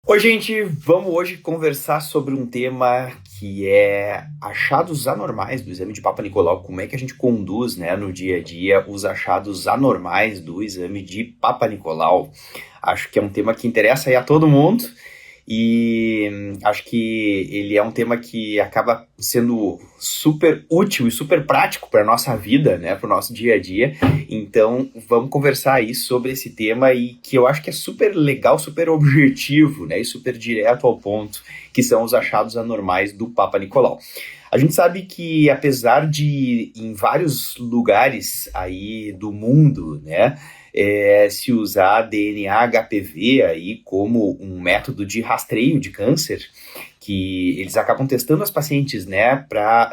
Oi, gente, vamos hoje conversar sobre um tema que é achados anormais do exame de Papa Nicolau. Como é que a gente conduz, né, no dia a dia os achados anormais do exame de Papa Nicolau? Acho que é um tema que interessa aí a todo mundo e acho que ele é um tema que acaba sendo super útil e super prático para a nossa vida, né, para o nosso dia a dia. Então, vamos conversar aí sobre esse tema e que eu acho que é super legal, super objetivo, né, e super direto ao ponto, que são os achados anormais do Papa Nicolau. A gente sabe que, apesar de em vários lugares aí do mundo, né, se usar DNA HPV aí como um método de rastreio de câncer, que eles acabam testando as pacientes, né, para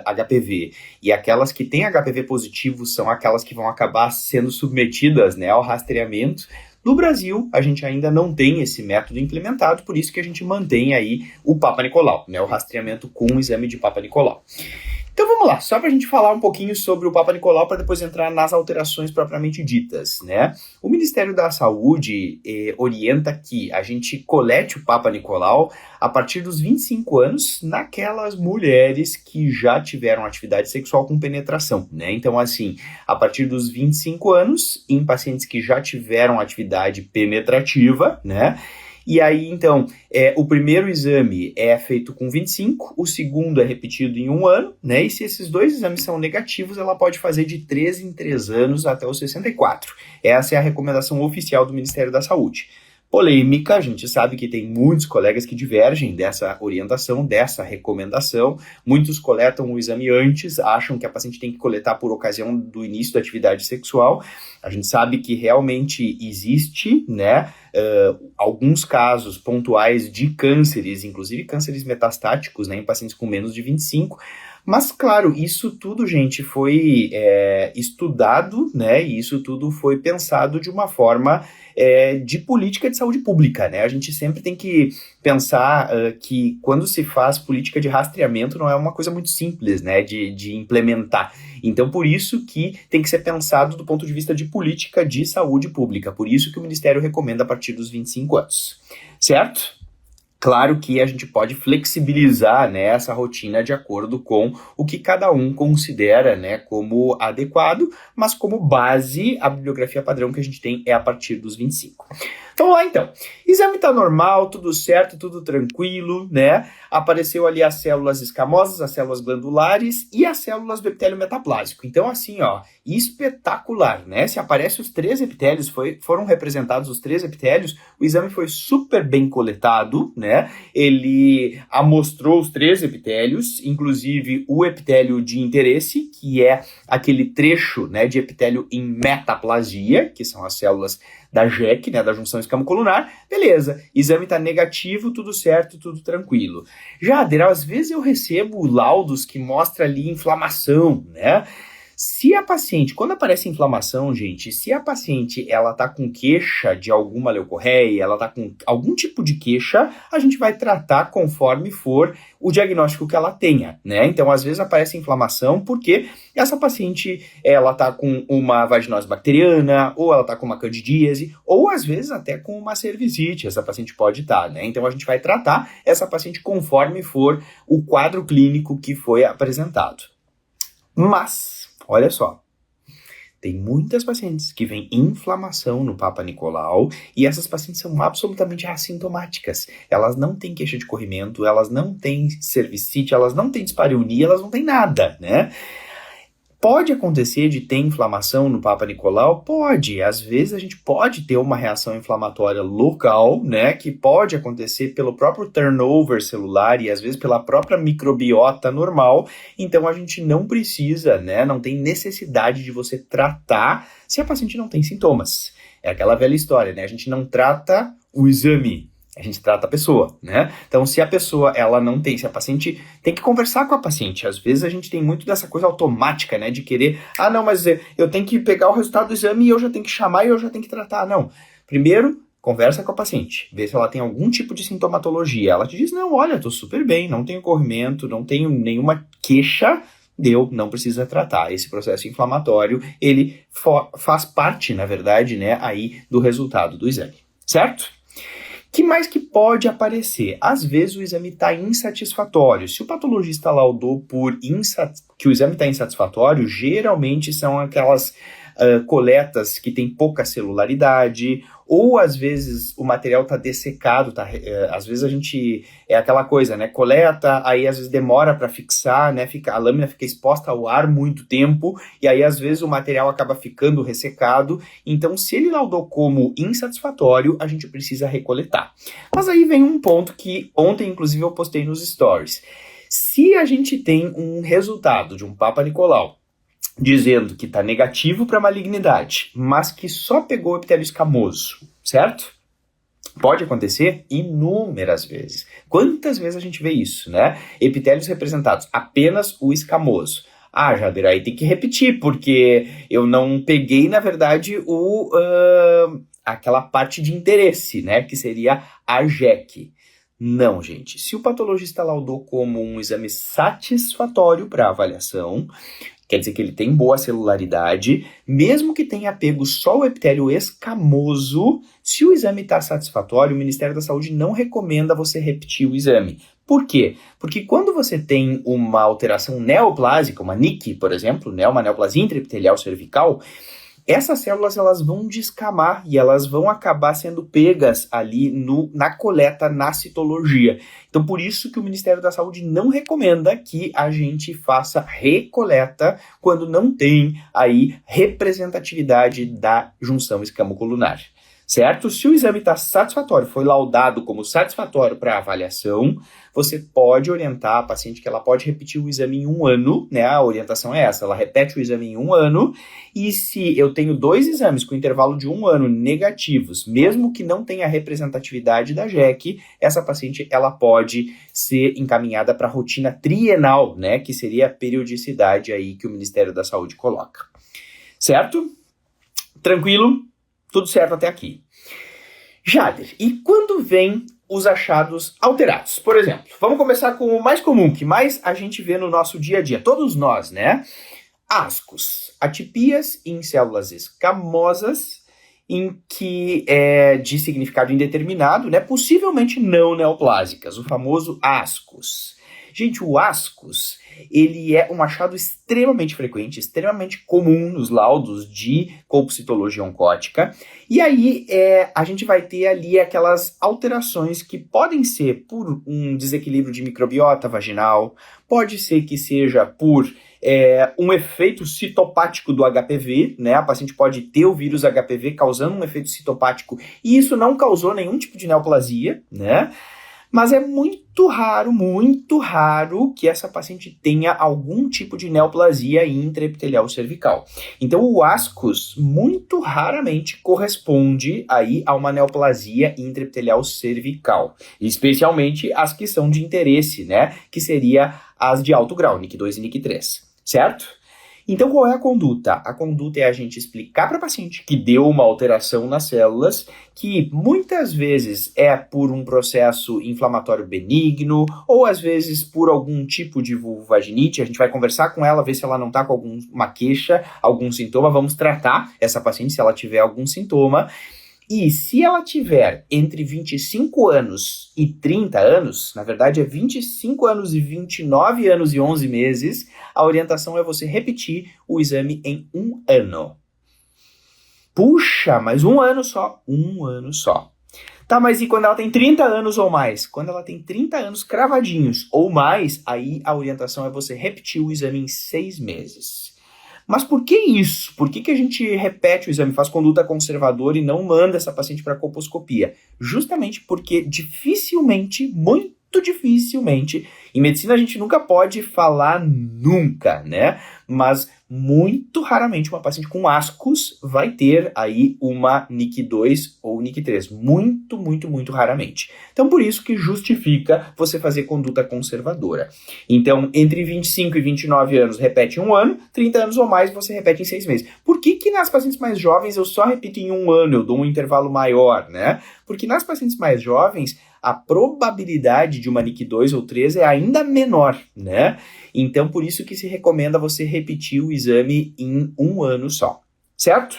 HPV, e aquelas que têm HPV positivo são aquelas que vão acabar sendo submetidas, né, ao rastreamento. No Brasil, a gente ainda não tem esse método implementado, por isso que a gente mantém aí o Papa Nicolau, né, o rastreamento com o exame de Papa Nicolau. Então vamos lá, só para a gente falar um pouquinho sobre o Papa Nicolau para depois entrar nas alterações propriamente ditas, né? O Ministério da Saúde orienta que a gente colete o Papa Nicolau a partir dos 25 anos naquelas mulheres que já tiveram atividade sexual com penetração, né? Então assim, a partir dos 25 anos, em pacientes que já tiveram atividade penetrativa, né? E aí, então, o primeiro exame é feito com 25, o segundo é repetido em 1 ano, né? E se esses dois exames são negativos, ela pode fazer de 3 em 3 anos até os 64. Essa é a recomendação oficial do Ministério da Saúde. Polêmica, a gente sabe que tem muitos colegas que divergem dessa orientação, dessa recomendação. Muitos coletam o exame antes, acham que a paciente tem que coletar por ocasião do início da atividade sexual. A gente sabe que realmente existe, né, alguns casos pontuais de cânceres, inclusive cânceres metastáticos, né, em pacientes com menos de 25. Mas, claro, isso tudo, gente, foi estudado, né, e isso tudo foi pensado de uma forma de política de saúde pública, né? A gente sempre tem que pensar que quando se faz política de rastreamento não é uma coisa muito simples, né, de implementar. Então, por isso que tem que ser pensado do ponto de vista de política de saúde pública. Por isso que o Ministério recomenda a partir dos 25 anos, certo? Claro que a gente pode flexibilizar, né, essa rotina de acordo com o que cada um considera, né, como adequado, mas como base, a bibliografia padrão que a gente tem é a partir dos 25. Vamos lá, então. Exame tá normal, tudo certo, tudo tranquilo, né? Apareceu ali as células escamosas, as células glandulares e as células do epitélio metaplásico. Então, assim, ó, espetacular, né? Se aparecem os 3 epitélios, foram representados os 3 epitélios, o exame foi super bem coletado, né? Ele amostrou os 3 epitélios, inclusive o epitélio de interesse, que é aquele trecho, né, de epitélio em metaplasia, que são as células da JEC, né, da junção escamocolunar. Beleza, exame tá negativo, tudo certo, tudo tranquilo. Jader, às vezes eu recebo laudos que mostram ali inflamação, né? Se a paciente, quando aparece inflamação, gente, se a paciente ela tá com queixa de alguma leucorreia, ela tá com algum tipo de queixa, a gente vai tratar conforme for o diagnóstico que ela tenha, né? Então, às vezes aparece inflamação porque essa paciente, ela tá com uma vaginose bacteriana, ou ela tá com uma candidíase, ou às vezes até com uma cervicite, essa paciente pode estar, né? Então, a gente vai tratar essa paciente conforme for o quadro clínico que foi apresentado. Mas olha só, tem muitas pacientes que vêm inflamação no Papa Nicolau e essas pacientes são absolutamente assintomáticas. Elas não têm queixa de corrimento, elas não têm cervicite, elas não têm dispareunia, elas não têm nada, né? Pode acontecer de ter inflamação no Papa Nicolau? Pode. Às vezes a gente pode ter uma reação inflamatória local, né, que pode acontecer pelo próprio turnover celular e às vezes pela própria microbiota normal. Então a gente não precisa, né, não tem necessidade de você tratar se a paciente não tem sintomas. É aquela velha história, né? A gente não trata o exame, a gente trata a pessoa, né? Então, se a pessoa, ela não tem, se a paciente, tem que conversar com a paciente. Às vezes a gente tem muito dessa coisa automática, né? De querer, não, mas eu tenho que pegar o resultado do exame e eu já tenho que chamar e eu já tenho que tratar. Não. Primeiro, conversa com a paciente, vê se ela tem algum tipo de sintomatologia. Ela te diz, não, olha, tô super bem, não tenho corrimento, não tenho nenhuma queixa, não precisa tratar. Esse processo inflamatório, ele faz parte, na verdade, né, aí do resultado do exame, certo? Que mais que pode aparecer? Às vezes o exame está insatisfatório. Se o patologista laudou que o exame está insatisfatório, geralmente são aquelas coletas que tem pouca celularidade, ou às vezes o material está dessecado, às vezes a gente, é aquela coisa, né, coleta, aí às vezes demora para fixar, né, a lâmina fica exposta ao ar muito tempo, e aí às vezes o material acaba ficando ressecado, então se ele laudou como insatisfatório, a gente precisa recoletar. Mas aí vem um ponto que ontem inclusive eu postei nos stories. Se a gente tem um resultado de um Papa Nicolau dizendo que está negativo para malignidade, mas que só pegou o epitélio escamoso, certo? Pode acontecer inúmeras vezes. Quantas vezes a gente vê isso, né? Epitélios representados, apenas o escamoso. Ah, Jader, aí tem que repetir, porque eu não peguei, na verdade, aquela parte de interesse, né? Que seria a JEC. Não, gente. Se o patologista laudou como um exame satisfatório para avaliação, quer dizer que ele tem boa celularidade, mesmo que tenha pego só o epitélio escamoso, se o exame está satisfatório, o Ministério da Saúde não recomenda você repetir o exame. Por quê? Porque quando você tem uma alteração neoplásica, uma NIC, por exemplo, né, uma neoplasia intraepitelial cervical, essas células elas vão descamar e elas vão acabar sendo pegas ali na coleta, na citologia. Então, por isso que o Ministério da Saúde não recomenda que a gente faça recoleta quando não tem aí representatividade da junção escamocolunar. Certo? Se o exame está satisfatório, foi laudado como satisfatório para avaliação, você pode orientar a paciente que ela pode repetir o exame em 1 ano, né? A orientação é essa, ela repete o exame em 1 ano, e se eu tenho 2 exames com intervalo de 1 ano negativos, mesmo que não tenha representatividade da JEC, essa paciente ela pode ser encaminhada para a rotina trienal, né? Que seria a periodicidade aí que o Ministério da Saúde coloca. Certo? Tranquilo? Tudo certo até aqui. Jader, e quando vem os achados alterados? Por exemplo, vamos começar com o mais comum, que mais a gente vê no nosso dia a dia, todos nós, né? Ascos, atipias em células escamosas, em que é de significado indeterminado, né? Possivelmente não neoplásicas, o famoso ascos. Gente, o ascos, ele é um achado extremamente frequente, extremamente comum nos laudos de colpocitologia oncótica. E aí a gente vai ter ali aquelas alterações que podem ser por um desequilíbrio de microbiota vaginal, pode ser que seja por um efeito citopático do HPV, né? A paciente pode ter o vírus HPV causando um efeito citopático e isso não causou nenhum tipo de neoplasia, né? Mas é muito raro que essa paciente tenha algum tipo de neoplasia intraepitelial cervical. Então o ascos muito raramente corresponde aí a uma neoplasia intraepitelial cervical, especialmente as que são de interesse, né, que seria as de alto grau, NIC2 e NIC3, certo? Então, qual é a conduta? A conduta é a gente explicar para a paciente que deu uma alteração nas células, que muitas vezes é por um processo inflamatório benigno, ou às vezes por algum tipo de vulvovaginite. A gente vai conversar com ela, ver se ela não está com alguma queixa, algum sintoma. Vamos tratar essa paciente se ela tiver algum sintoma. E se ela tiver entre 25 anos e 30 anos, na verdade é 25 anos e 29 anos e 11 meses, a orientação é você repetir o exame em 1 ano. Puxa, mas 1 ano só? 1 ano só. Tá, mas e quando ela tem 30 anos ou mais? Quando ela tem 30 anos cravadinhos ou mais, aí a orientação é você repetir o exame em 6 meses. Mas por que isso? Por que a gente repete o exame, faz conduta conservadora e não manda essa paciente para colposcopia? Justamente porque dificilmente, muito dificilmente, em medicina a gente nunca pode falar nunca, né? Mas muito raramente uma paciente com ascos vai ter aí uma NIC2 ou NIC3. Muito raramente. Então, por isso que justifica você fazer conduta conservadora. Então, entre 25 e 29 anos, repete em 1 ano, 30 anos ou mais, você repete em 6 meses. Por que nas pacientes mais jovens eu só repito em 1 ano, eu dou um intervalo maior, né? Porque nas pacientes mais jovens, a probabilidade de uma NIC2 ou 3 é ainda menor, né? Então, por isso que se recomenda você repetir o exame em 1 ano só, certo?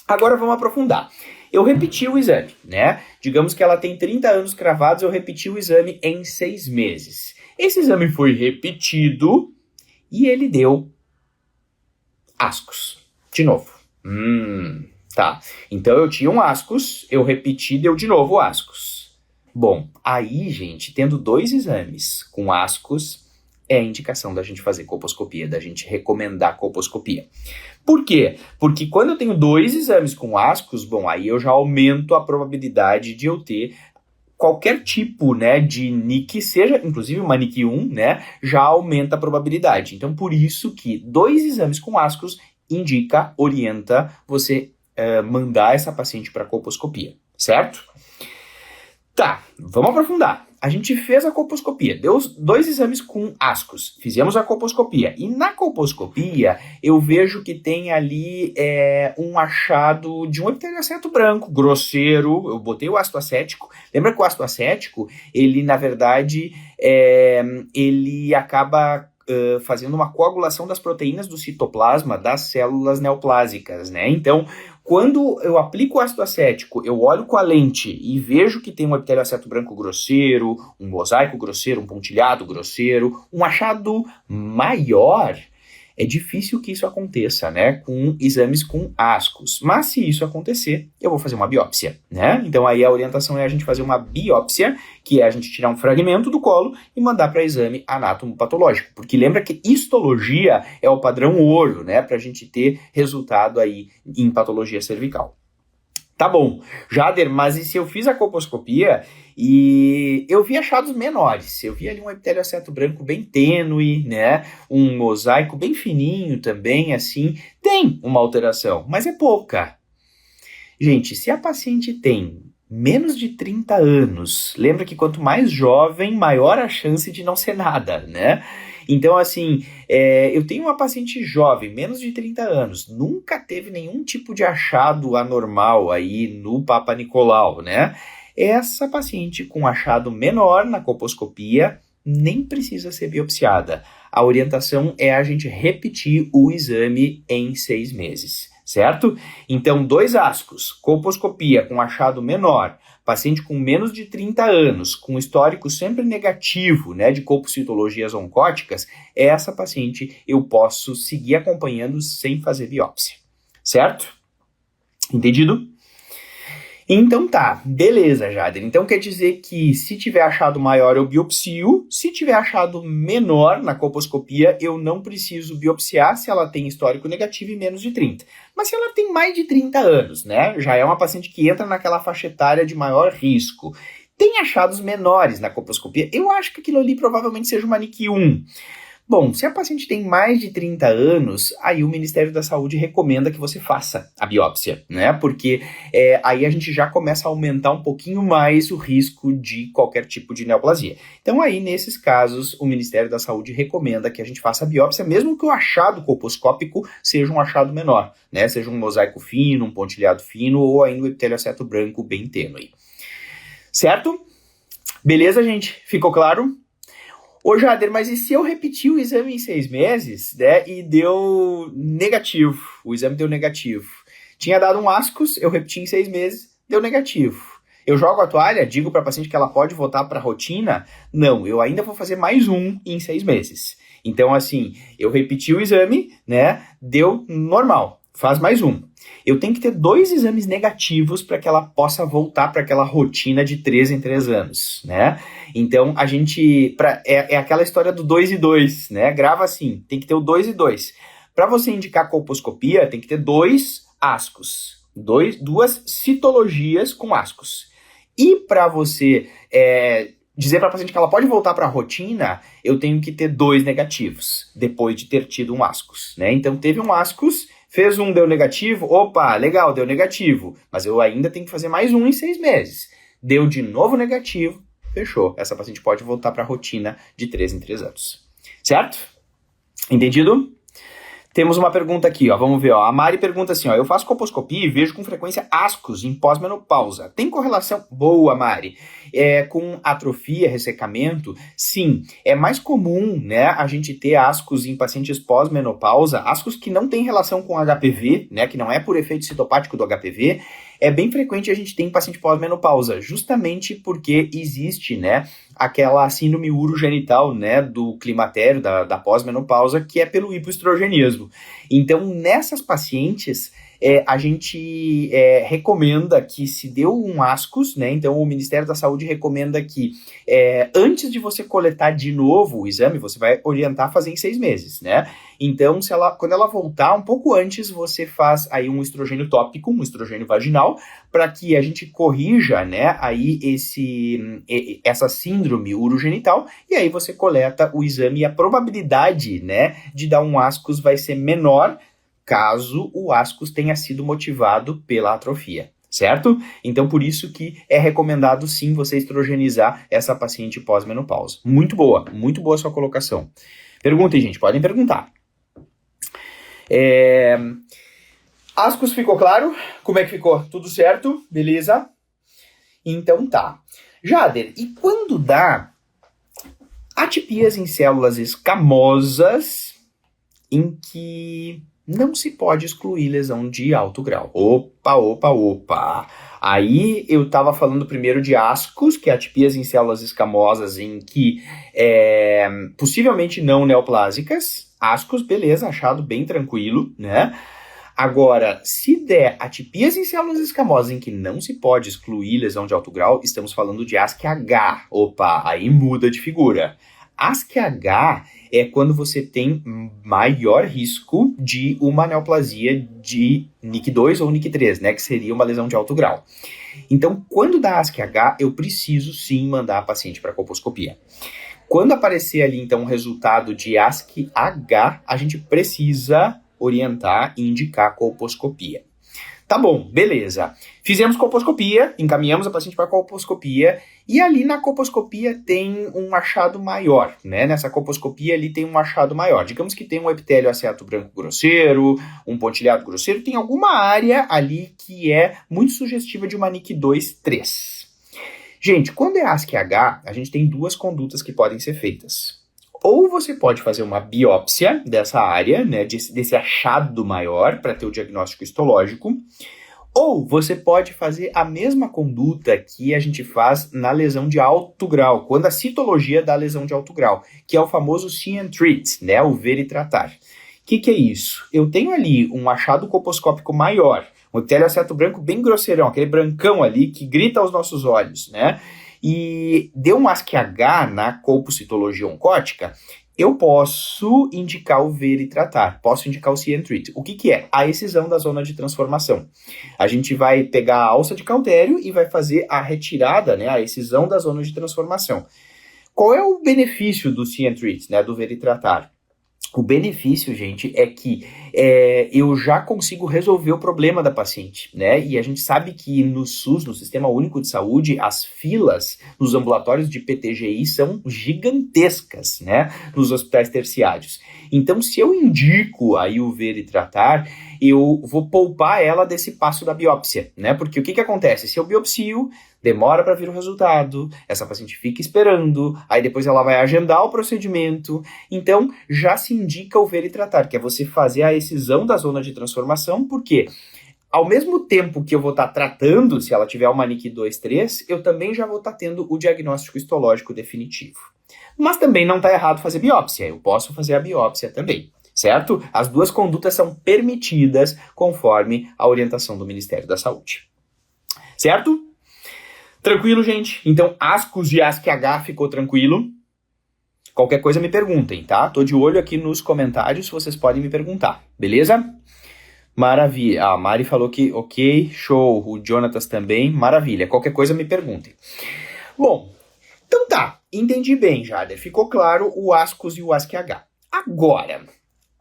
Agora vamos aprofundar. eu repeti o exame, né? Digamos que ela tem 30 anos cravados, eu repeti o exame em 6 meses. Esse exame foi repetido e ele deu ascos. De novo. Tá. Então eu tinha um ascos, eu repeti, deu de novo ascos. Bom, aí, gente, tendo 2 exames com ascos, é a indicação da gente fazer colposcopia, da gente recomendar colposcopia. Por quê? Porque quando eu tenho 2 exames com ascos, bom, aí eu já aumento a probabilidade de eu ter qualquer tipo, né, de NIC, seja inclusive uma NIC 1, né, já aumenta a probabilidade. Então, por isso que 2 exames com ascos indica, orienta você mandar essa paciente para colposcopia, certo? Tá, vamos aprofundar. A gente fez a colposcopia, deu 2 exames com ascos, fizemos a colposcopia. E na colposcopia, eu vejo que tem ali um achado de um epitelioceto branco, grosseiro. Eu botei o ácido acético. Lembra que o ácido acético, ele, na verdade, ele acaba fazendo uma coagulação das proteínas do citoplasma das células neoplásicas, né? Então, quando eu aplico o ácido acético, eu olho com a lente e vejo que tem um epitelioceto branco grosseiro, um mosaico grosseiro, um pontilhado grosseiro, um achado maior, é difícil que isso aconteça, né, com exames com ascos. Mas se isso acontecer, eu vou fazer uma biópsia, né? Então aí a orientação é a gente fazer uma biópsia, que é a gente tirar um fragmento do colo e mandar para exame anatomopatológico. Porque lembra que histologia é o padrão ouro, né, para a gente ter resultado aí em patologia cervical. Tá bom, Jader, mas e se eu fiz a colposcopia e eu vi achados menores? Eu vi ali um epitelioceto branco bem tênue, né? Um mosaico bem fininho também, assim. Tem uma alteração, mas é pouca. Gente, se a paciente tem menos de 30 anos, lembra que quanto mais jovem, maior a chance de não ser nada, né? Então, assim, eu tenho uma paciente jovem, menos de 30 anos, nunca teve nenhum tipo de achado anormal aí no Papa Nicolau, né? Essa paciente com achado menor na colposcopia nem precisa ser biopsiada. A orientação é a gente repetir o exame em 6 meses, certo? Então, 2 ascos, colposcopia com achado menor, paciente com menos de 30 anos, com histórico sempre negativo, né, de colpocitologias oncóticas, essa paciente eu posso seguir acompanhando sem fazer biópsia, certo? Entendido? Então tá, beleza, Jader. Então quer dizer que se tiver achado maior eu biopsio, se tiver achado menor na colposcopia eu não preciso biopsiar se ela tem histórico negativo e menos de 30. Mas se ela tem mais de 30 anos, né, já é uma paciente que entra naquela faixa etária de maior risco, tem achados menores na colposcopia, eu acho que aquilo ali provavelmente seja uma NIC 1. Bom, se a paciente tem mais de 30 anos, aí o Ministério da Saúde recomenda que você faça a biópsia, né? Porque aí a gente já começa a aumentar um pouquinho mais o risco de qualquer tipo de neoplasia. Então aí, nesses casos, o Ministério da Saúde recomenda que a gente faça a biópsia, mesmo que o achado colposcópico seja um achado menor, né? Seja um mosaico fino, um pontilhado fino ou ainda um epitelioceto branco bem tênue. Certo? Beleza, gente? Ficou claro? Ô Jader, mas e se eu repetir o exame em 6 meses, né, e deu negativo? O exame deu negativo. Tinha dado um ascos, eu repeti em 6 meses, deu negativo. Eu jogo a toalha, digo para a paciente que ela pode voltar para a rotina? Não, eu ainda vou fazer mais um em 6 meses. Então, assim, eu repeti o exame, né, deu normal, faz mais um. Eu tenho que ter 2 exames negativos para que ela possa voltar para aquela rotina de 3 em 3 anos, né? Então, a gente... é aquela história do 2 e 2, né? Grava assim, tem que ter o 2 e 2. Para você indicar colposcopia, tem que ter 2 ascos. 2 citologias com ascos. E para você dizer para a paciente que ela pode voltar para a rotina, eu tenho que ter 2 negativos, depois de ter tido um ascos, né? Então, teve um ascos... Fez um, deu negativo, opa, legal, deu negativo, mas eu ainda tenho que fazer mais um em 6 meses. Deu de novo negativo, fechou. Essa paciente pode voltar para a rotina de 3 em 3 anos. Certo? Entendido? Temos uma pergunta aqui, ó, vamos ver, ó. A Mari pergunta assim, ó, eu faço colposcopia e vejo com frequência ascos em pós-menopausa. Tem correlação? Boa, Mari. Com atrofia, ressecamento? Sim. É mais comum, né, a gente ter ascos em pacientes pós-menopausa, ascos que não tem relação com HPV, né, que não é por efeito citopático do HPV, é bem frequente a gente ter em paciente pós-menopausa, justamente porque existe, né, aquela síndrome urogenital, né, do climatério, da pós-menopausa, que é pelo hipoestrogenismo. Então, nessas pacientes, a gente recomenda que se deu um ASCOS, né, então o Ministério da Saúde recomenda que antes de você coletar de novo o exame, você vai orientar a fazer em 6 meses, né? Então, quando ela voltar, um pouco antes, você faz aí um estrogênio tópico, um estrogênio vaginal, para que a gente corrija, né, aí essa síndrome urogenital, e aí você coleta o exame e a probabilidade, né, de dar um ASCOS vai ser menor, caso o ASCOS tenha sido motivado pela atrofia, certo? Então, por isso que é recomendado, sim, você estrogenizar essa paciente pós-menopausa. Muito boa a sua colocação. Perguntem, gente, podem perguntar. ASCOS ficou claro? Como é que ficou? Tudo certo? Beleza? Então tá. Jader, e quando dá atipias em células escamosas em que não se pode excluir lesão de alto grau? Opa. Aí eu estava falando primeiro de ASCOS, que é atipias em células escamosas em que possivelmente não neoplásicas. ASCOS, beleza, achado bem tranquilo, né? Agora, se der atipias em células escamosas em que não se pode excluir lesão de alto grau, estamos falando de ASC-H. Opa, aí muda de figura. ASC-H é quando você tem maior risco de uma neoplasia de NIC2 ou NIC3, né, que seria uma lesão de alto grau. Então, quando dá ASC-H, eu preciso sim mandar a paciente para colposcopia. Quando aparecer ali, então, o resultado de ASC-H, a gente precisa orientar e indicar colposcopia. Tá bom, beleza. Fizemos colposcopia, encaminhamos a paciente para colposcopia, e ali na colposcopia tem um achado maior, né? Nessa colposcopia ali tem um achado maior. Digamos que tem um epitélio aceto branco grosseiro, um pontilhado grosseiro, tem alguma área ali que é muito sugestiva de uma NIC2-3. Gente, quando é ASC-H, a gente tem duas condutas que podem ser feitas. Ou você pode fazer uma biópsia dessa área, né, desse achado maior, para ter o diagnóstico histológico, ou você pode fazer a mesma conduta que a gente faz na lesão de alto grau, quando a citologia dá lesão de alto grau, que é o famoso see and treat, né, o ver e tratar. O que é isso? Eu tenho ali um achado colposcópico maior, um epitélio aceto branco bem grosseirão, aquele brancão ali que grita aos nossos olhos, né? E deu um ASC-H na colpocitologia oncótica, eu posso indicar o ver e tratar, posso indicar o see and treat. O que é? A excisão da zona de transformação. A gente vai pegar a alça de cautério e vai fazer a retirada, né, a excisão da zona de transformação. Qual é o benefício do see and treat, né, do ver e tratar? O benefício, gente, é que eu já consigo resolver o problema da paciente, né? E a gente sabe que no SUS, no Sistema Único de Saúde, as filas nos ambulatórios de PTGI são gigantescas, né? Nos hospitais terciários. Então, se eu indico aí o ver e tratar, eu vou poupar ela desse passo da biópsia, né? Porque o que acontece? Se eu biopsio, demora para vir o resultado, essa paciente fica esperando, aí depois ela vai agendar o procedimento, então já se indica o ver e tratar, que é você fazer a excisão da zona de transformação, porque ao mesmo tempo que eu vou estar tratando, se ela tiver uma NIC2-3, eu também já vou estar tendo o diagnóstico histológico definitivo. Mas também não está errado fazer biópsia, eu posso fazer a biópsia também, certo? As duas condutas são permitidas conforme a orientação do Ministério da Saúde. Certo? Tranquilo, gente? Então, ASCOS e ASC-H ficou tranquilo? Qualquer coisa me perguntem, tá? Tô de olho aqui nos comentários, vocês podem me perguntar, beleza? Maravilha. A Mari falou que ok, show. O Jonatas também, maravilha. Qualquer coisa me perguntem. Bom, então tá. Entendi bem, Jader. Ficou claro o ASCOS e o ASC-H. Agora,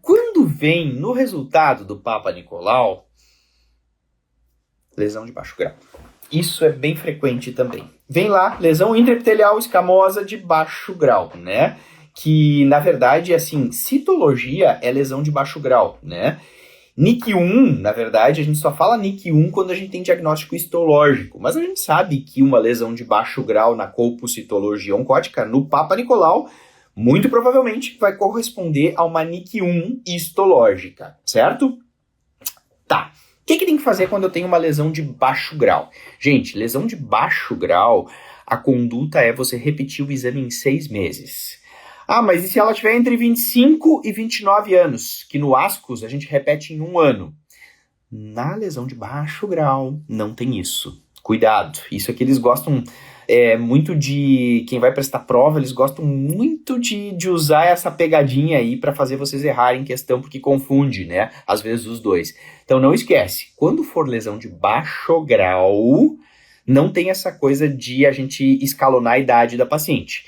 quando vem no resultado do Papa Nicolau, lesão de baixo grau. Isso é bem frequente também. Vem lá, lesão intraepitelial escamosa de baixo grau, né? Que, na verdade, assim, citologia é lesão de baixo grau, né? NIC1, na verdade, a gente só fala NIC1 quando a gente tem diagnóstico histológico, mas a gente sabe que uma lesão de baixo grau na colpocitologia oncótica, no Papa Nicolau, muito provavelmente vai corresponder a uma NIC1 histológica, certo? Tá. que tem que fazer quando eu tenho uma lesão de baixo grau? Gente, lesão de baixo grau, a conduta é você repetir o exame em 6 meses. Ah, mas e se ela tiver entre 25 e 29 anos? Que no ASCUS a gente repete em 1 ano. Na lesão de baixo grau, não tem isso. Cuidado, isso aqui eles gostam muito de... Quem vai prestar prova, eles gostam muito de usar essa pegadinha aí para fazer vocês errarem questão, porque confunde, né? Às vezes os dois. Então não esquece, quando for lesão de baixo grau, não tem essa coisa de a gente escalonar a idade da paciente.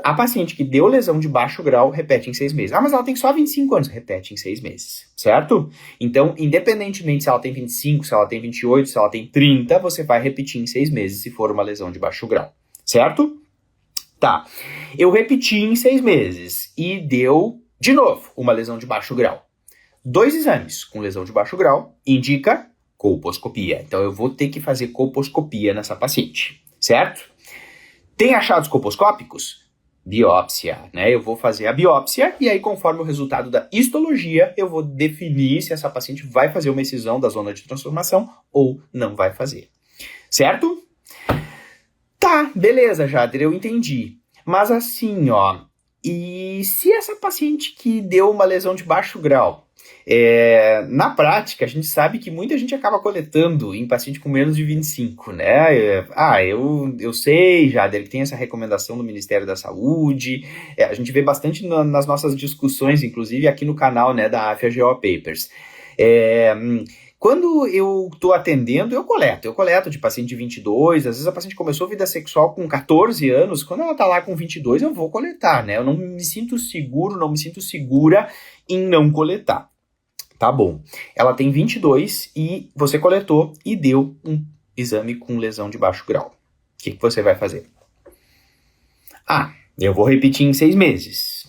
A paciente que deu lesão de baixo grau, repete em 6 meses. Ah, mas ela tem só 25 anos. Repete em 6 meses, certo? Então, independentemente se ela tem 25, se ela tem 28, se ela tem 30, você vai repetir em 6 meses se for uma lesão de baixo grau, certo? Tá, eu repeti em 6 meses e deu, de novo, uma lesão de baixo grau. 2 exames com lesão de baixo grau indica colposcopia. Então, eu vou ter que fazer colposcopia nessa paciente, certo? Tem achados colposcópicos? Biópsia, né? Eu vou fazer a biópsia e aí, conforme o resultado da histologia, eu vou definir se essa paciente vai fazer uma excisão da zona de transformação ou não vai fazer. Certo? Tá, beleza, Jader, eu entendi. Mas assim, ó, e se essa paciente que deu uma lesão de baixo grau, na prática, a gente sabe que muita gente acaba coletando em paciente com menos de 25, né? Eu sei, Jader, que tem essa recomendação do Ministério da Saúde, a gente vê bastante nas nossas discussões, inclusive aqui no canal, né, da AFIA GO Papers. Quando eu estou atendendo, eu coleto de paciente de 22, às vezes a paciente começou a vida sexual com 14 anos, quando ela está lá com 22 eu vou coletar, né? Eu não me sinto seguro, não me sinto segura em não coletar. Tá bom, ela tem 22 e você coletou e deu um exame com lesão de baixo grau. O que você vai fazer? Ah, eu vou repetir em 6 meses.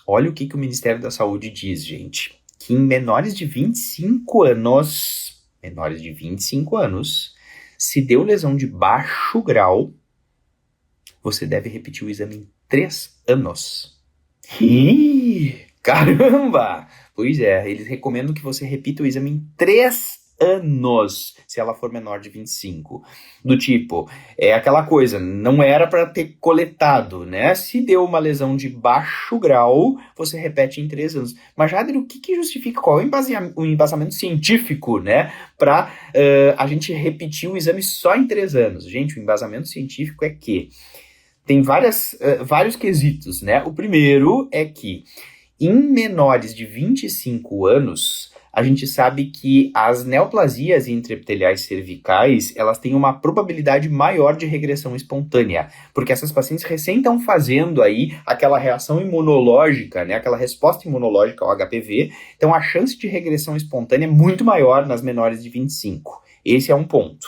Olha o que o Ministério da Saúde diz, gente. Que em menores de 25 anos, se deu lesão de baixo grau, você deve repetir o exame em 3 anos. Caramba! Pois é, eles recomendam que você repita o exame em 3 anos, se ela for menor de 25. Do tipo, aquela coisa, não era para ter coletado, né? Se deu uma lesão de baixo grau, você repete em 3 anos. Mas, Jader, o que justifica? Qual é o embasamento científico, né? Para a gente repetir o exame só em 3 anos? Gente, o embasamento científico é que tem vários quesitos, né? O primeiro é que em menores de 25 anos, a gente sabe que as neoplasias intraepiteliais cervicais, elas têm uma probabilidade maior de regressão espontânea, porque essas pacientes recém estão fazendo aí aquela reação imunológica, né, aquela resposta imunológica ao HPV, então a chance de regressão espontânea é muito maior nas menores de 25. Esse é um ponto.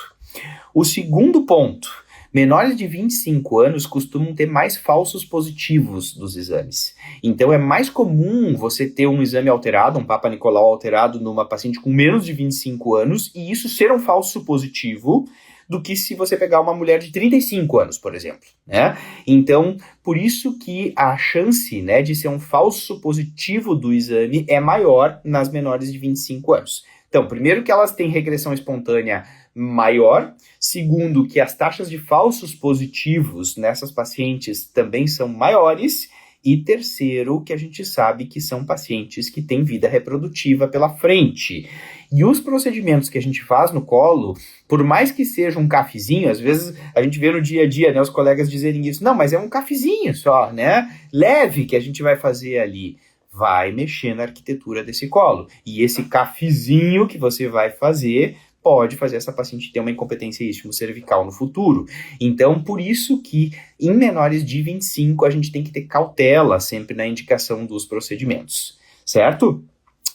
O segundo ponto, menores de 25 anos costumam ter mais falsos positivos dos exames. Então é mais comum você ter um exame alterado, um Papa Nicolau alterado numa paciente com menos de 25 anos e isso ser um falso positivo do que se você pegar uma mulher de 35 anos, por exemplo, né? Então, por isso que a chance, né, de ser um falso positivo do exame é maior nas menores de 25 anos. Então, primeiro que elas têm regressão espontânea maior, segundo que as taxas de falsos positivos nessas pacientes também são maiores, e terceiro que a gente sabe que são pacientes que têm vida reprodutiva pela frente. E os procedimentos que a gente faz no colo, por mais que seja um cafezinho, às vezes a gente vê no dia a dia, né, os colegas dizerem isso, não, mas é um cafezinho só, né, leve que a gente vai fazer ali. Vai mexer na arquitetura desse colo. E esse cafezinho que você vai fazer pode fazer essa paciente ter uma incompetência istmo-cervical no futuro. Então, por isso que em menores de 25 a gente tem que ter cautela sempre na indicação dos procedimentos, certo?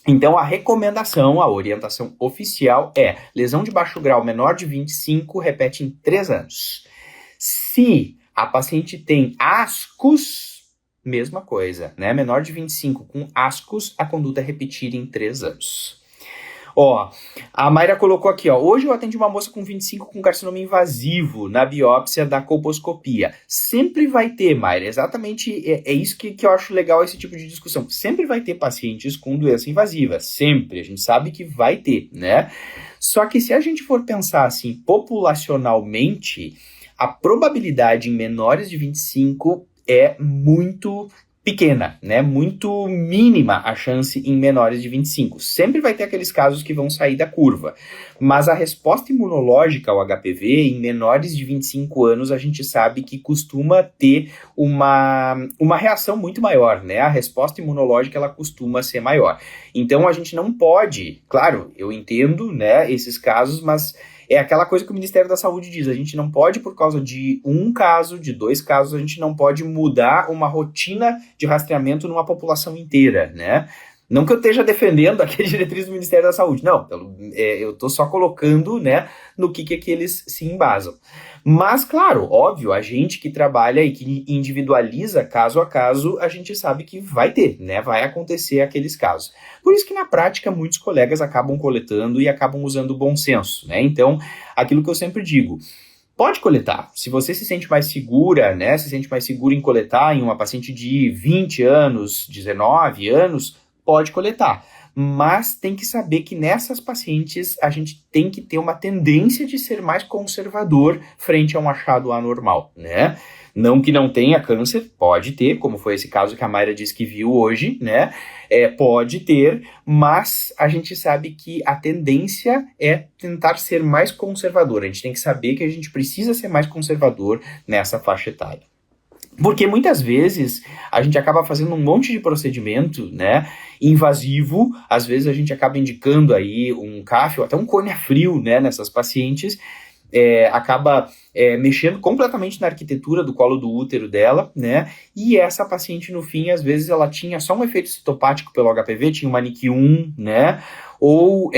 Então, a recomendação, a orientação oficial é lesão de baixo grau menor de 25, repete em 3 anos. Se a paciente tem ASCUS, mesma coisa, né? Menor de 25 com ASCUS, a conduta é repetir em 3 anos. Ó, a Mayra colocou aqui, ó, hoje eu atendi uma moça com 25 com carcinoma invasivo na biópsia da colposcopia. Sempre vai ter, Mayra, exatamente, é isso que eu acho legal esse tipo de discussão. Sempre vai ter pacientes com doença invasiva, sempre, a gente sabe que vai ter, né? Só que se a gente for pensar assim, populacionalmente, a probabilidade em menores de 25 é muito pequena, né? Muito mínima a chance em menores de 25. Sempre vai ter aqueles casos que vão sair da curva. Mas a resposta imunológica ao HPV em menores de 25 anos, a gente sabe que costuma ter uma reação muito maior, né? A resposta imunológica, ela costuma ser maior. Então, a gente não pode, claro, eu entendo, né, esses casos, mas é aquela coisa que o Ministério da Saúde diz, a gente não pode, por causa de um caso, de 2 casos, a gente não pode mudar uma rotina de rastreamento numa população inteira, né? Não que eu esteja defendendo aqui a diretriz do Ministério da Saúde, não, eu estou só colocando, né, no que eles se embasam. Mas, claro, óbvio, a gente que trabalha e que individualiza caso a caso, a gente sabe que vai ter, né, vai acontecer aqueles casos. Por isso que na prática muitos colegas acabam coletando e acabam usando o bom senso, né, então, aquilo que eu sempre digo, pode coletar. Se você se sente mais segura, né, se sente mais segura em coletar em uma paciente de 20 anos, 19 anos, pode coletar, mas tem que saber que nessas pacientes a gente tem que ter uma tendência de ser mais conservador frente a um achado anormal, né? Não que não tenha câncer, pode ter, como foi esse caso que a Mayra disse que viu hoje, né? Pode ter, mas a gente sabe que a tendência é tentar ser mais conservador. A gente tem que saber que a gente precisa ser mais conservador nessa faixa etária. Porque muitas vezes a gente acaba fazendo um monte de procedimento, né, invasivo, às vezes a gente acaba indicando aí um CAF ou até um cone a frio, né, nessas pacientes, acaba mexendo completamente na arquitetura do colo do útero dela, né, e essa paciente no fim, às vezes ela tinha só um efeito citopático pelo HPV, tinha uma NIC1, né, ou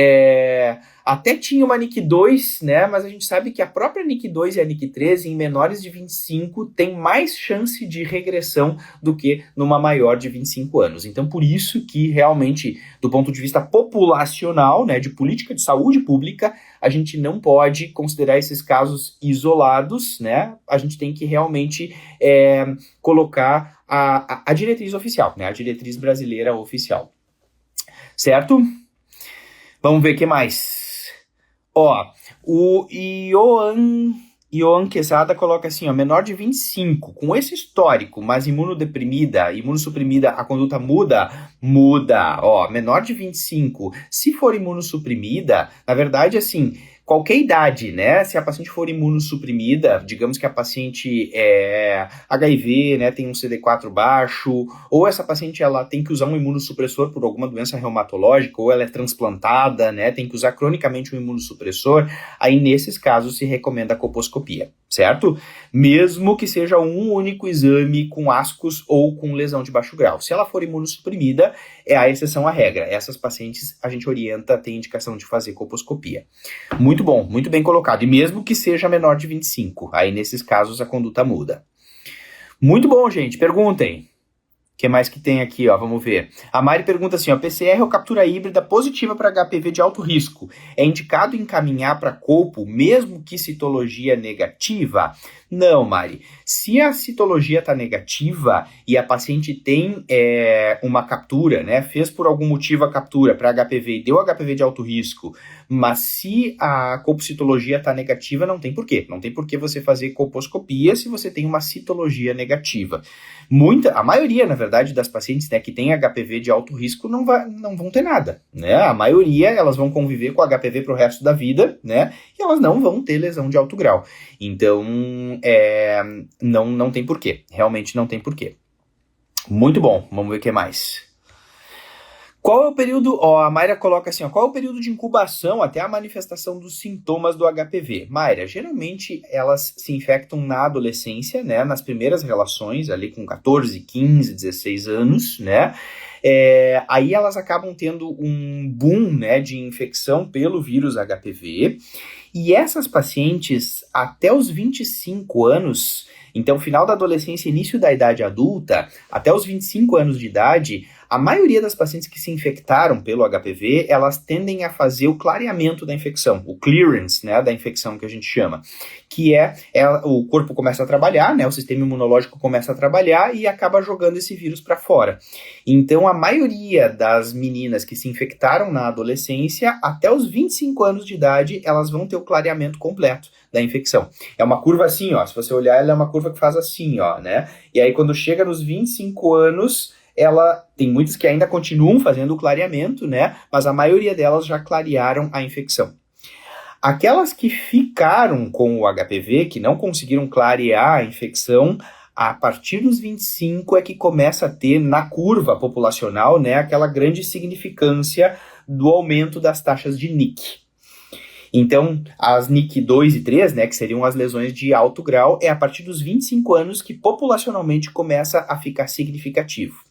até tinha uma NIC2, né, mas a gente sabe que a própria NIC2 e a NIC3 em menores de 25 tem mais chance de regressão do que numa maior de 25 anos. Então, por isso que realmente, do ponto de vista populacional, né, de política de saúde pública, a gente não pode considerar esses casos isolados, né, a gente tem que realmente colocar a diretriz oficial, né, a diretriz brasileira oficial. Certo? Vamos ver o que mais. Ó, o Ioan Quesada coloca assim, ó, menor de 25, com esse histórico, mas imunossuprimida, a conduta muda? Muda. Ó, menor de 25, se for imunossuprimida, na verdade, assim, qualquer idade, né, se a paciente for imunossuprimida, digamos que a paciente é HIV, né, tem um CD4 baixo, ou essa paciente ela tem que usar um imunossupressor por alguma doença reumatológica, ou ela é transplantada, né, tem que usar cronicamente um imunossupressor, aí nesses casos se recomenda a colposcopia, certo? Mesmo que seja um único exame com ascos ou com lesão de baixo grau. Se ela for imunossuprimida, é a exceção à regra. Essas pacientes a gente orienta, tem indicação de fazer colposcopia. Muito bom, muito bem colocado. E mesmo que seja menor de 25, aí nesses casos a conduta muda. Muito bom, gente. Perguntem. O que mais que tem aqui, ó? Vamos ver. A Mari pergunta assim, ó, PCR ou captura híbrida positiva para HPV de alto risco. É indicado encaminhar para colpo mesmo que citologia negativa? Não, Mari. Se a citologia está negativa e a paciente tem uma captura, né, fez por algum motivo a captura para HPV e deu HPV de alto risco, mas se a colpocitologia está negativa, não tem porquê. Não tem porquê você fazer colposcopia se você tem uma citologia negativa. A maioria, na verdade, das pacientes, né, que tem HPV de alto risco não vão ter nada, né? A maioria, elas vão conviver com HPV pro resto da vida, né? E elas não vão ter lesão de alto grau. Então, não tem porquê. Realmente não tem porquê. Muito bom. Vamos ver o que mais. Qual é o período, a Mayra coloca assim, qual é o período de incubação até a manifestação dos sintomas do HPV? Mayra, geralmente elas se infectam na adolescência, né, nas primeiras relações, ali com 14, 15, 16 anos, né, aí elas acabam tendo um boom, né, de infecção pelo vírus HPV, e essas pacientes, até os 25 anos, Então, final da adolescência, início da idade adulta, até os 25 anos de idade, a maioria das pacientes que se infectaram pelo HPV, elas tendem a fazer o clareamento da infecção, o clearance, né, da infecção que a gente chama, que o corpo começa a trabalhar, né, o sistema imunológico começa a trabalhar e acaba jogando esse vírus para fora. Então, a maioria das meninas que se infectaram na adolescência, até os 25 anos de idade, elas vão ter o clareamento completo da infecção. É uma curva assim, ó, se você olhar, ela é uma curva que faz assim, ó, né, e aí quando chega nos 25 anos, ela tem muitas que ainda continuam fazendo o clareamento, né? Mas a maioria delas já clarearam a infecção. Aquelas que ficaram com o HPV, que não conseguiram clarear a infecção, a partir dos 25 é que começa a ter na curva populacional, né, aquela grande significância do aumento das taxas de NIC. Então, as NIC 2 e 3, né, que seriam as lesões de alto grau, é a partir dos 25 anos que populacionalmente começa a ficar significativo.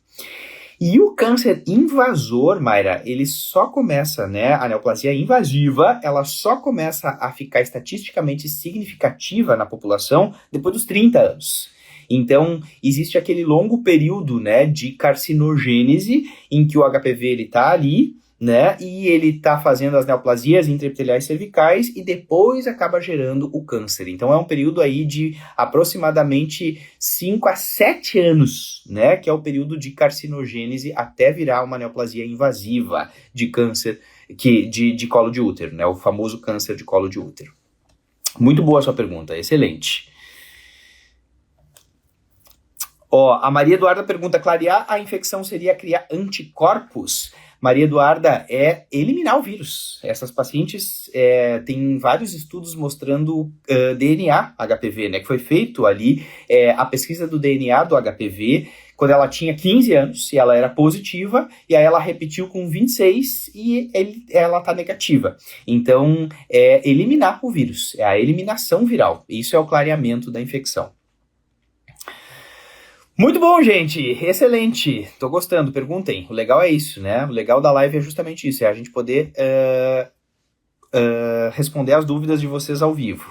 E o câncer invasor, Mayra, ele só começa, né, a neoplasia invasiva, ela só começa a ficar estatisticamente significativa na população depois dos 30 anos. Então, existe aquele longo período, né, de carcinogênese em que o HPV ele tá ali, né, e ele está fazendo as neoplasias intraepiteliais cervicais e depois acaba gerando o câncer. Então é um período aí de aproximadamente 5 a 7 anos, né, que é o período de carcinogênese até virar uma neoplasia invasiva de câncer de colo de útero, né, o famoso câncer de colo de útero. Muito boa a sua pergunta, excelente. Ó, a Maria Eduarda pergunta, clarear a infecção seria criar anticorpos? Maria Eduarda, é eliminar o vírus. Essas pacientes têm vários estudos mostrando DNA HPV, né? Que foi feito ali a pesquisa do DNA do HPV quando ela tinha 15 anos e ela era positiva, e aí ela repetiu com 26 e ela tá negativa. Então, é eliminar o vírus, é a eliminação viral. Isso é o clareamento da infecção. Muito bom, gente, excelente, tô gostando, perguntem, o legal é isso, né, o legal da live é justamente isso, é a gente poder responder as dúvidas de vocês ao vivo.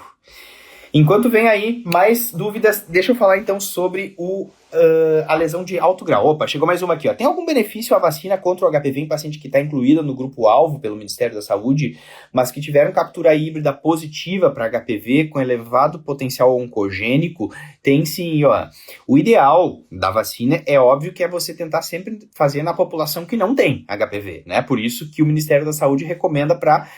Enquanto vem aí mais dúvidas, deixa eu falar então sobre a lesão de alto grau. Opa, chegou mais uma aqui, ó. Tem algum benefício a vacina contra o HPV em paciente que está incluída no grupo-alvo pelo Ministério da Saúde, mas que tiveram captura híbrida positiva para HPV com elevado potencial oncogênico? Tem sim, ó. O ideal da vacina é óbvio que é você tentar sempre fazer na população que não tem HPV, né? Por isso que o Ministério da Saúde recomenda para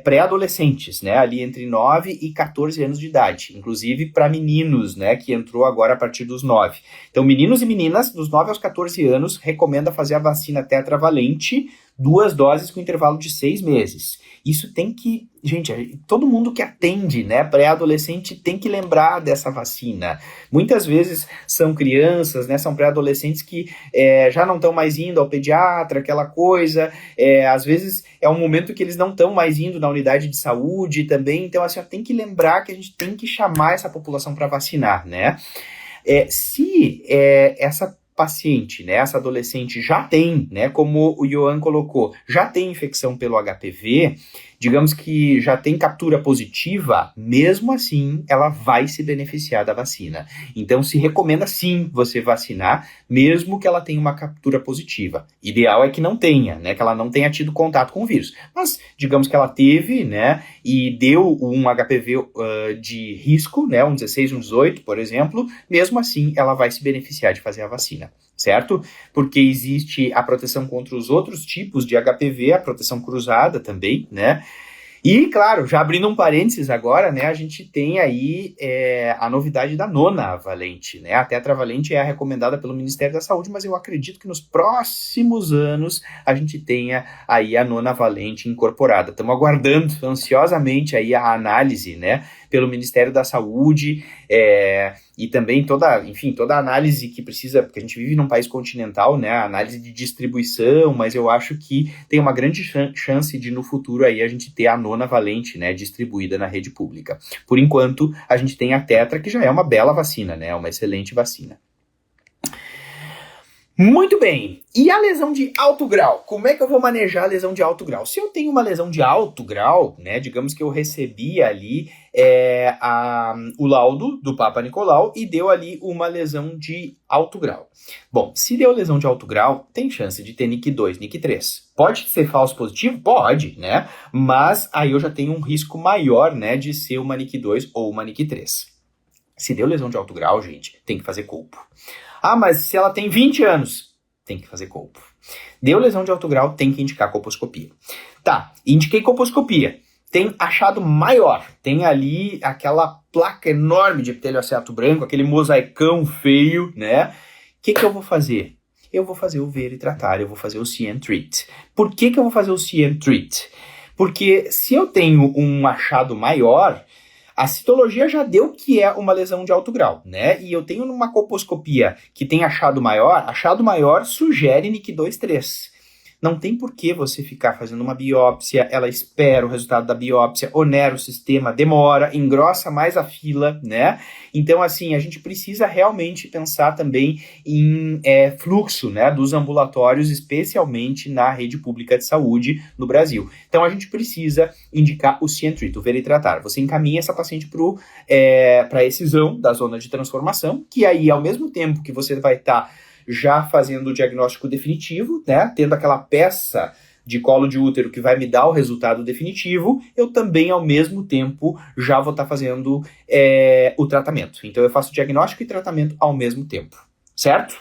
pré-adolescentes, né, ali entre 9 e 14 anos de idade, inclusive para meninos, né, que entrou agora a partir dos 9. Então, meninos e meninas, dos 9 aos 14 anos, recomenda fazer a vacina tetravalente, 2 doses com intervalo de 6 meses. Isso tem que, gente, todo mundo que atende, né, pré-adolescente tem que lembrar dessa vacina. Muitas vezes são crianças, né, são pré-adolescentes que já não estão mais indo ao pediatra, aquela coisa, às vezes é um momento que eles não estão mais indo na unidade de saúde também, então assim, tem que lembrar que a gente tem que chamar essa população para vacinar, né. Se essa paciente, né, essa adolescente já tem, né, como o Johan colocou, já tem infecção pelo HPV, digamos que já tem captura positiva, mesmo assim ela vai se beneficiar da vacina. Então se recomenda sim você vacinar, mesmo que ela tenha uma captura positiva. Ideal é que não tenha, né, que ela não tenha tido contato com o vírus. Mas digamos que ela teve, né, e deu um HPV de risco, né, um 16, um 18, por exemplo, mesmo assim ela vai se beneficiar de fazer a vacina. Certo? Porque existe a proteção contra os outros tipos de HPV, a proteção cruzada também, né? E, claro, já abrindo um parênteses agora, né, a gente tem aí a novidade da nona valente, né? A tetravalente é a recomendada pelo Ministério da Saúde, mas eu acredito que nos próximos anos a gente tenha aí a nona valente incorporada. Estamos aguardando ansiosamente aí a análise, né, pelo Ministério da Saúde, e também toda a análise que precisa, porque a gente vive num país continental, né, a análise de distribuição, mas eu acho que tem uma grande chance de no futuro aí a gente ter a nona valente, né, distribuída na rede pública. Por enquanto, a gente tem a Tetra, que já é uma bela vacina, né, uma excelente vacina. Muito bem, e a lesão de alto grau? Como é que eu vou manejar a lesão de alto grau? Se eu tenho uma lesão de alto grau, né, digamos que eu recebi ali o laudo do Papa Nicolau e deu ali uma lesão de alto grau. Bom, se deu lesão de alto grau, tem chance de ter NIC 2, NIC 3. Pode ser falso positivo? Pode, né? Mas aí eu já tenho um risco maior, né, de ser uma NIC 2 ou uma NIC 3. Se deu lesão de alto grau, gente, tem que fazer colpo. Ah, mas se ela tem 20 anos, tem que fazer colpo. Deu lesão de alto grau, tem que indicar colposcopia. Tá, indiquei colposcopia. Tem achado maior, tem ali aquela placa enorme de epitelioaceto branco, aquele mosaicão feio, né? O que eu vou fazer? Eu vou fazer o ver e tratar, eu vou fazer o see and treat. Por que eu vou fazer o see and treat? Porque se eu tenho um achado maior, a citologia já deu que é uma lesão de alto grau, né? E eu tenho uma colposcopia que tem achado maior sugere NIC 2, 3. Não tem por que você ficar fazendo uma biópsia, ela espera o resultado da biópsia, onera o sistema, demora, engrossa mais a fila, né? Então, assim, a gente precisa realmente pensar também em fluxo, né, dos ambulatórios, especialmente na rede pública de saúde no Brasil. Então, a gente precisa indicar o see and treat, o ver e tratar. Você encaminha essa paciente para a excisão da zona de transformação, que aí, ao mesmo tempo que você vai estar já fazendo o diagnóstico definitivo, né, tendo aquela peça de colo de útero que vai me dar o resultado definitivo, eu também, ao mesmo tempo, já vou estar fazendo o tratamento. Então, eu faço diagnóstico e tratamento ao mesmo tempo, certo?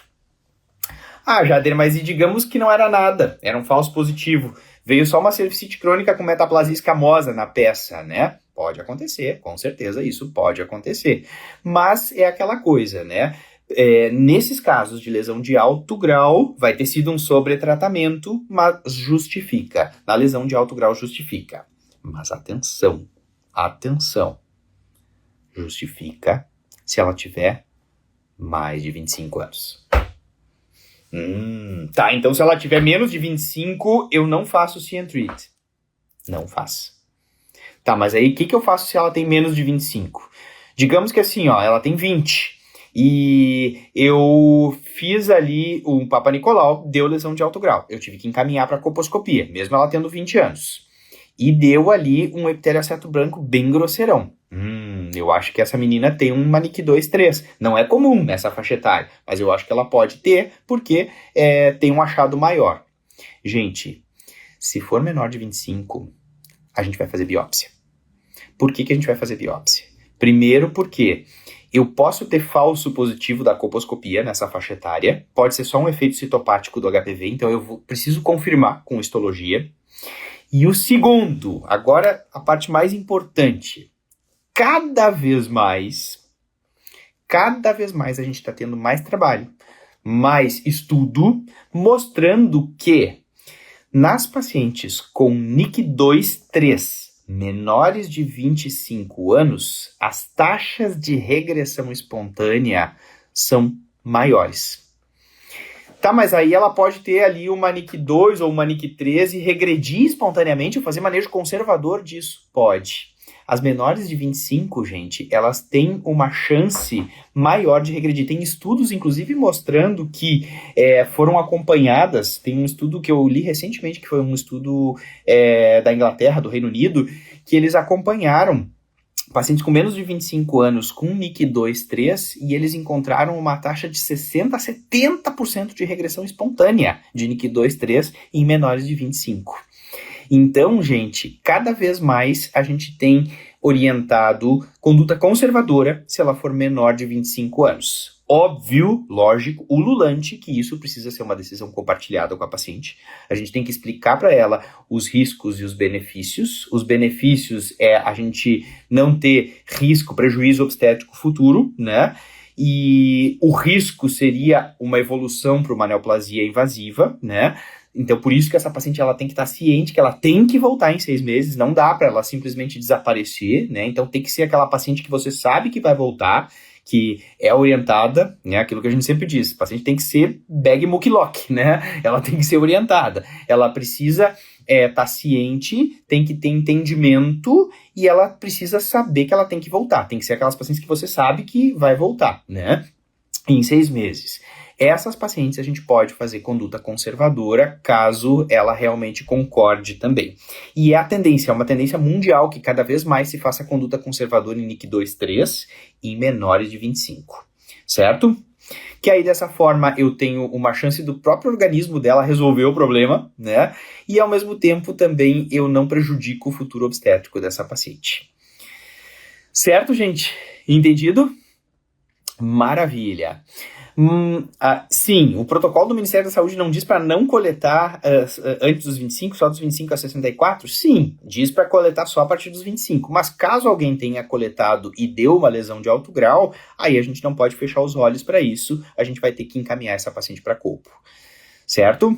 Ah, Jader, mas e digamos que não era nada, era um falso positivo. Veio só uma cervicite crônica com metaplasia escamosa na peça, né? Pode acontecer, com certeza isso pode acontecer. Mas é aquela coisa, né? Nesses casos de lesão de alto grau, vai ter sido um sobretratamento, mas justifica. Na lesão de alto grau, justifica. Mas atenção, justifica se ela tiver mais de 25 anos. Tá, então se ela tiver menos de 25, eu não faço see and treat. Não faço. Tá, mas aí o que eu faço se ela tem menos de 25? Digamos que assim, ó, ela tem 20. E eu fiz ali um Papa Nicolau, deu lesão de alto grau. Eu tive que encaminhar para colposcopia, mesmo ela tendo 20 anos. E deu ali um epitelioaceto branco bem grosseirão. Eu acho que essa menina tem um NIC 2, 3. Não é comum nessa faixa etária, mas eu acho que ela pode ter, porque tem um achado maior. Gente, se for menor de 25, a gente vai fazer biópsia. Por que a gente vai fazer biópsia? Primeiro porque eu posso ter falso positivo da colposcopia nessa faixa etária, pode ser só um efeito citopático do HPV, então eu preciso confirmar com histologia. E o segundo, agora a parte mais importante, cada vez mais a gente está tendo mais trabalho, mais estudo, mostrando que nas pacientes com NIC 2, 3, menores de 25 anos, as taxas de regressão espontânea são maiores. Tá, mas aí ela pode ter ali uma NIC 2 ou uma NIC 3 e regredir espontaneamente ou fazer manejo conservador disso? Pode. As menores de 25, gente, elas têm uma chance maior de regredir. Tem estudos, inclusive, mostrando que foram acompanhadas. Tem um estudo que eu li recentemente, que foi um estudo da Inglaterra, do Reino Unido, que eles acompanharam pacientes com menos de 25 anos com NIC 2, 3, e eles encontraram uma taxa de 60% a 70% de regressão espontânea de NIC 2, 3 em menores de 25. Então, gente, cada vez mais a gente tem orientado conduta conservadora se ela for menor de 25 anos. Óbvio, lógico, ululante que isso precisa ser uma decisão compartilhada com a paciente. A gente tem que explicar para ela os riscos e os benefícios. Os benefícios é a gente não ter risco, prejuízo obstétrico futuro, né? E o risco seria uma evolução para uma neoplasia invasiva, né? Então, por isso que essa paciente ela tem que estar ciente que ela tem que voltar em 6 meses, não dá para ela simplesmente desaparecer, né? Então, tem que ser aquela paciente que você sabe que vai voltar, que é orientada, né? Aquilo que a gente sempre diz, a paciente tem que ser bag mucklock, né? Ela tem que ser orientada, ela precisa estar ciente, tem que ter entendimento e ela precisa saber que ela tem que voltar. Tem que ser aquelas pacientes que você sabe que vai voltar, né? em 6 meses. Essas pacientes a gente pode fazer conduta conservadora, caso ela realmente concorde também. E a tendência, é uma tendência mundial que cada vez mais se faça conduta conservadora em NIC2, 3 em menores de 25, certo? Que aí dessa forma eu tenho uma chance do próprio organismo dela resolver o problema, né? E ao mesmo tempo também eu não prejudico o futuro obstétrico dessa paciente. Certo, gente? Entendido? Maravilha. Sim, o protocolo do Ministério da Saúde não diz para não coletar antes dos 25, só dos 25 a 64? Sim, diz para coletar só a partir dos 25. Mas caso alguém tenha coletado e deu uma lesão de alto grau, aí a gente não pode fechar os olhos para isso, a gente vai ter que encaminhar essa paciente para colpo. Certo?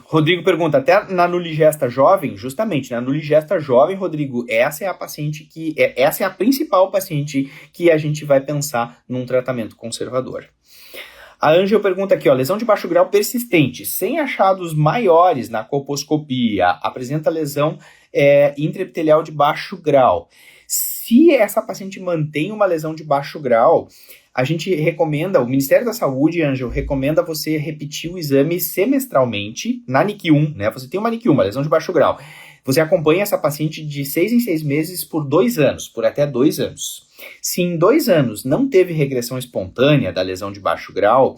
Rodrigo pergunta, até na nuligesta jovem, justamente, na nuligesta jovem, Rodrigo, essa é a paciente essa é a principal paciente que a gente vai pensar num tratamento conservador. A Ângela pergunta aqui, lesão de baixo grau persistente, sem achados maiores na colposcopia, apresenta lesão intraepitelial de baixo grau. Se essa paciente mantém uma lesão de baixo grau, a gente recomenda, o Ministério da Saúde, Ângelo, recomenda você repetir o exame semestralmente na NIC1, né? Você tem uma NIC1, uma lesão de baixo grau. Você acompanha essa paciente de 6 em 6 meses por 2 anos, por até 2 anos. Se em 2 anos não teve regressão espontânea da lesão de baixo grau,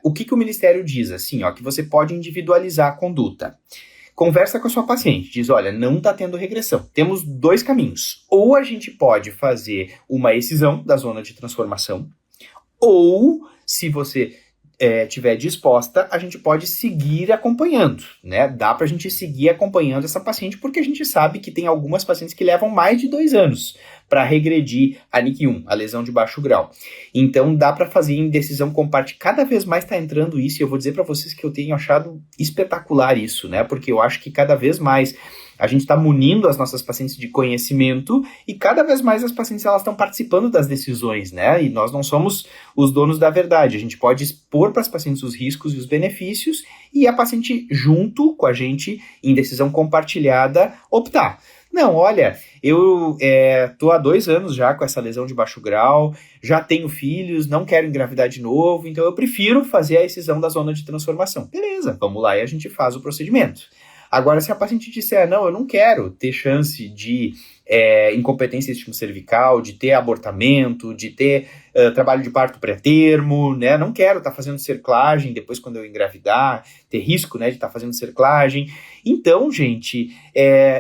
o que o Ministério diz? Assim, que você pode individualizar a conduta. Conversa com a sua paciente, diz, olha, não está tendo regressão. Temos 2 caminhos. Ou a gente pode fazer uma excisão da zona de transformação, ou, se você estiver disposta, a gente pode seguir acompanhando, né? Dá para a gente seguir acompanhando essa paciente, porque a gente sabe que tem algumas pacientes que levam mais de 2 anos para regredir a NIC1, a lesão de baixo grau. Então, dá para fazer em decisão comparte. Cada vez mais está entrando isso, e eu vou dizer para vocês que eu tenho achado espetacular isso, né? Porque eu acho que cada vez mais a gente está munindo as nossas pacientes de conhecimento e cada vez mais as pacientes elas estão participando das decisões, né? E nós não somos os donos da verdade. A gente pode expor para as pacientes os riscos e os benefícios e a paciente, junto com a gente, em decisão compartilhada, optar. Não, olha, eu tô há 2 anos já com essa lesão de baixo grau, já tenho filhos, não quero engravidar de novo, então eu prefiro fazer a excisão da zona de transformação. Beleza, vamos lá e a gente faz o procedimento. Agora, se a paciente disser, não, eu não quero ter chance de incompetência cervical, de ter abortamento, de ter trabalho de parto pré-termo, né? Não quero estar fazendo cerclagem depois quando eu engravidar, ter risco, né, de estar fazendo cerclagem. Então, gente,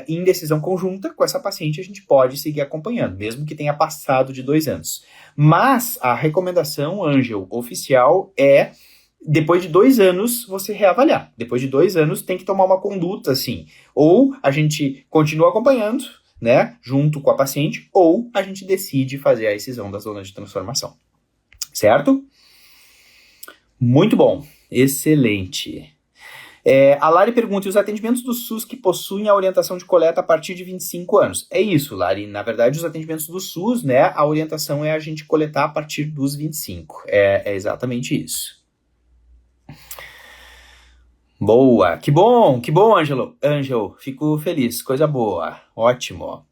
em decisão conjunta com essa paciente, a gente pode seguir acompanhando, mesmo que tenha passado de 2 anos. Mas a recomendação, Ângelo, oficial é depois de 2 anos, você reavaliar. Depois de 2 anos, tem que tomar uma conduta, assim. Ou a gente continua acompanhando, né, junto com a paciente, ou a gente decide fazer a excisão da zona de transformação. Certo? Muito bom. Excelente. A Lari pergunta, e os atendimentos do SUS que possuem a orientação de coleta a partir de 25 anos? É isso, Lari. Na verdade, os atendimentos do SUS, né, a orientação é a gente coletar a partir dos 25. É exatamente isso. Boa, que bom, Ângelo, fico feliz, coisa boa, ótimo.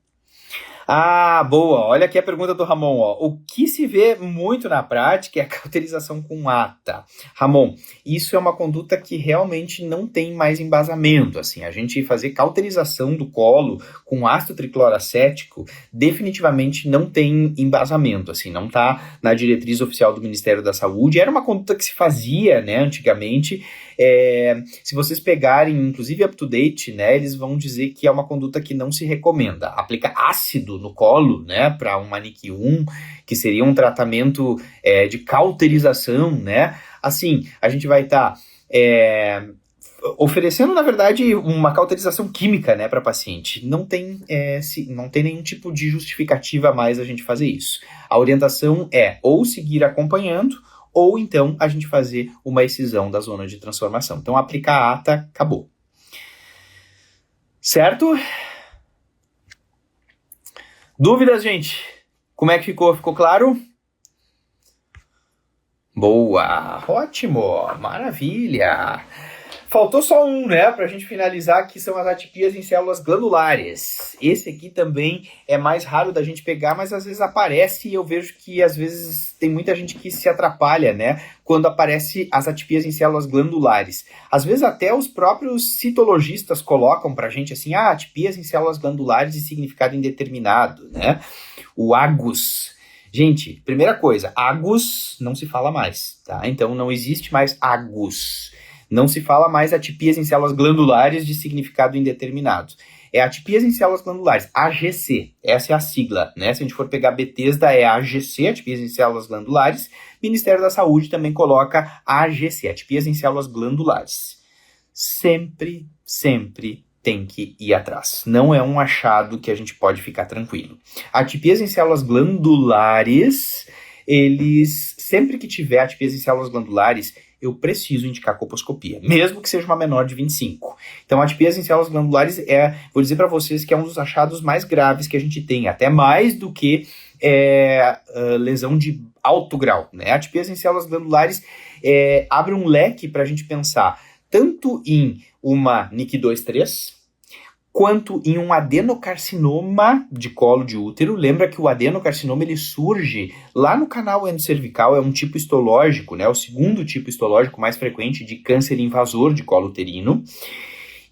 Boa, olha aqui a pergunta do Ramon, o que se vê muito na prática é a cauterização com ata. Ramon, isso é uma conduta que realmente não tem mais embasamento, assim, a gente fazer cauterização do colo com ácido tricloracético definitivamente não tem embasamento, assim, não tá na diretriz oficial do Ministério da Saúde, era uma conduta que se fazia, né, antigamente. Se vocês pegarem, inclusive up-to-date, né, eles vão dizer que é uma conduta que não se recomenda. Aplicar ácido no colo, né, para uma NIC1, que seria um tratamento de cauterização, né, assim, a gente vai estar oferecendo, na verdade, uma cauterização química, né, para paciente. Não tem nenhum tipo de justificativa a mais a gente fazer isso. A orientação é ou seguir acompanhando, ou então a gente fazer uma excisão da zona de transformação. Então, aplicar a ata, acabou. Certo? Dúvidas, gente? Como é que ficou? Ficou claro? Boa! Ótimo! Maravilha! Faltou só um, né, pra gente finalizar, que são as atipias em células glandulares. Esse aqui também é mais raro da gente pegar, mas às vezes aparece e eu vejo que às vezes tem muita gente que se atrapalha, né, quando aparece as atipias em células glandulares. Às vezes até os próprios citologistas colocam pra gente assim, atipias em células glandulares de significado indeterminado, né, o Agus. Gente, primeira coisa, Agus não se fala mais, tá? Então não existe mais Agus. Não se fala mais atipias em células glandulares de significado indeterminado. É atipias em células glandulares, AGC, essa é a sigla, né? Se a gente for pegar Bethesda, é AGC, atipias em células glandulares. Ministério da Saúde também coloca AGC, atipias em células glandulares. Sempre, sempre tem que ir atrás. Não é um achado que a gente pode ficar tranquilo. Atipias em células glandulares, sempre que tiver atipias em células glandulares, eu preciso indicar colposcopia, mesmo que seja uma menor de 25. Então, atipias em células glandulares vou dizer para vocês que é um dos achados mais graves que a gente tem, até mais do que lesão de alto grau, né? Atipias em células glandulares abre um leque para a gente pensar tanto em uma NIC2-3, quanto em um adenocarcinoma de colo de útero. Lembra que o adenocarcinoma ele surge lá no canal endocervical, é um tipo histológico, né? O segundo tipo histológico mais frequente de câncer invasor de colo uterino.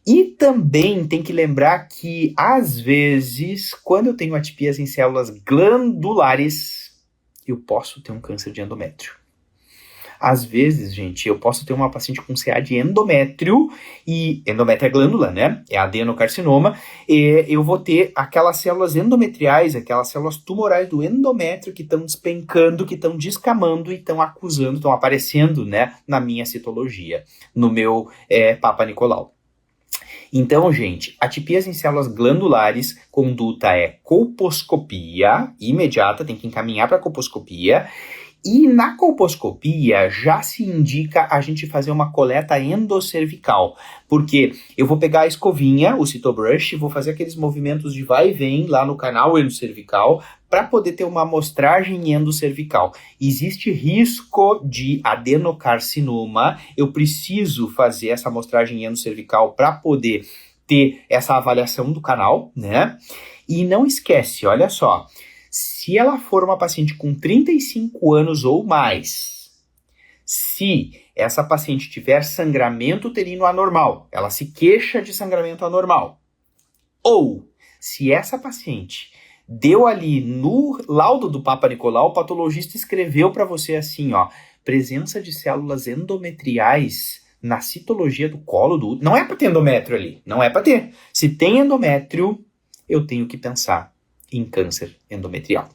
E também tem que lembrar que, às vezes, quando eu tenho atipias em células glandulares, eu posso ter um câncer de endométrio. Às vezes, gente, eu posso ter uma paciente com CA de endométrio, e endométrio é glândula, né? É adenocarcinoma, e eu vou ter aquelas células endometriais, aquelas células tumorais do endométrio que estão despencando, que estão descamando e estão acusando, estão aparecendo, né, na minha citologia, no meu Papa Nicolau. Então, gente, atipias em células glandulares, conduta é colposcopia imediata, tem que encaminhar para colposcopia. E na colposcopia já se indica a gente fazer uma coleta endocervical, porque eu vou pegar a escovinha, o Cytobrush, vou fazer aqueles movimentos de vai e vem lá no canal endocervical para poder ter uma amostragem endocervical. Existe risco de adenocarcinoma, eu preciso fazer essa amostragem endocervical para poder ter essa avaliação do canal, né? E não esquece, olha só, se ela for uma paciente com 35 anos ou mais, se essa paciente tiver sangramento uterino anormal, ela se queixa de sangramento anormal, ou se essa paciente deu ali no laudo do Papa Nicolau, o patologista escreveu para você assim, ó, presença de células endometriais na citologia do colo do útero. Não é para ter endométrio ali, não é para ter. Se tem endométrio, eu tenho que pensar em câncer endometrial.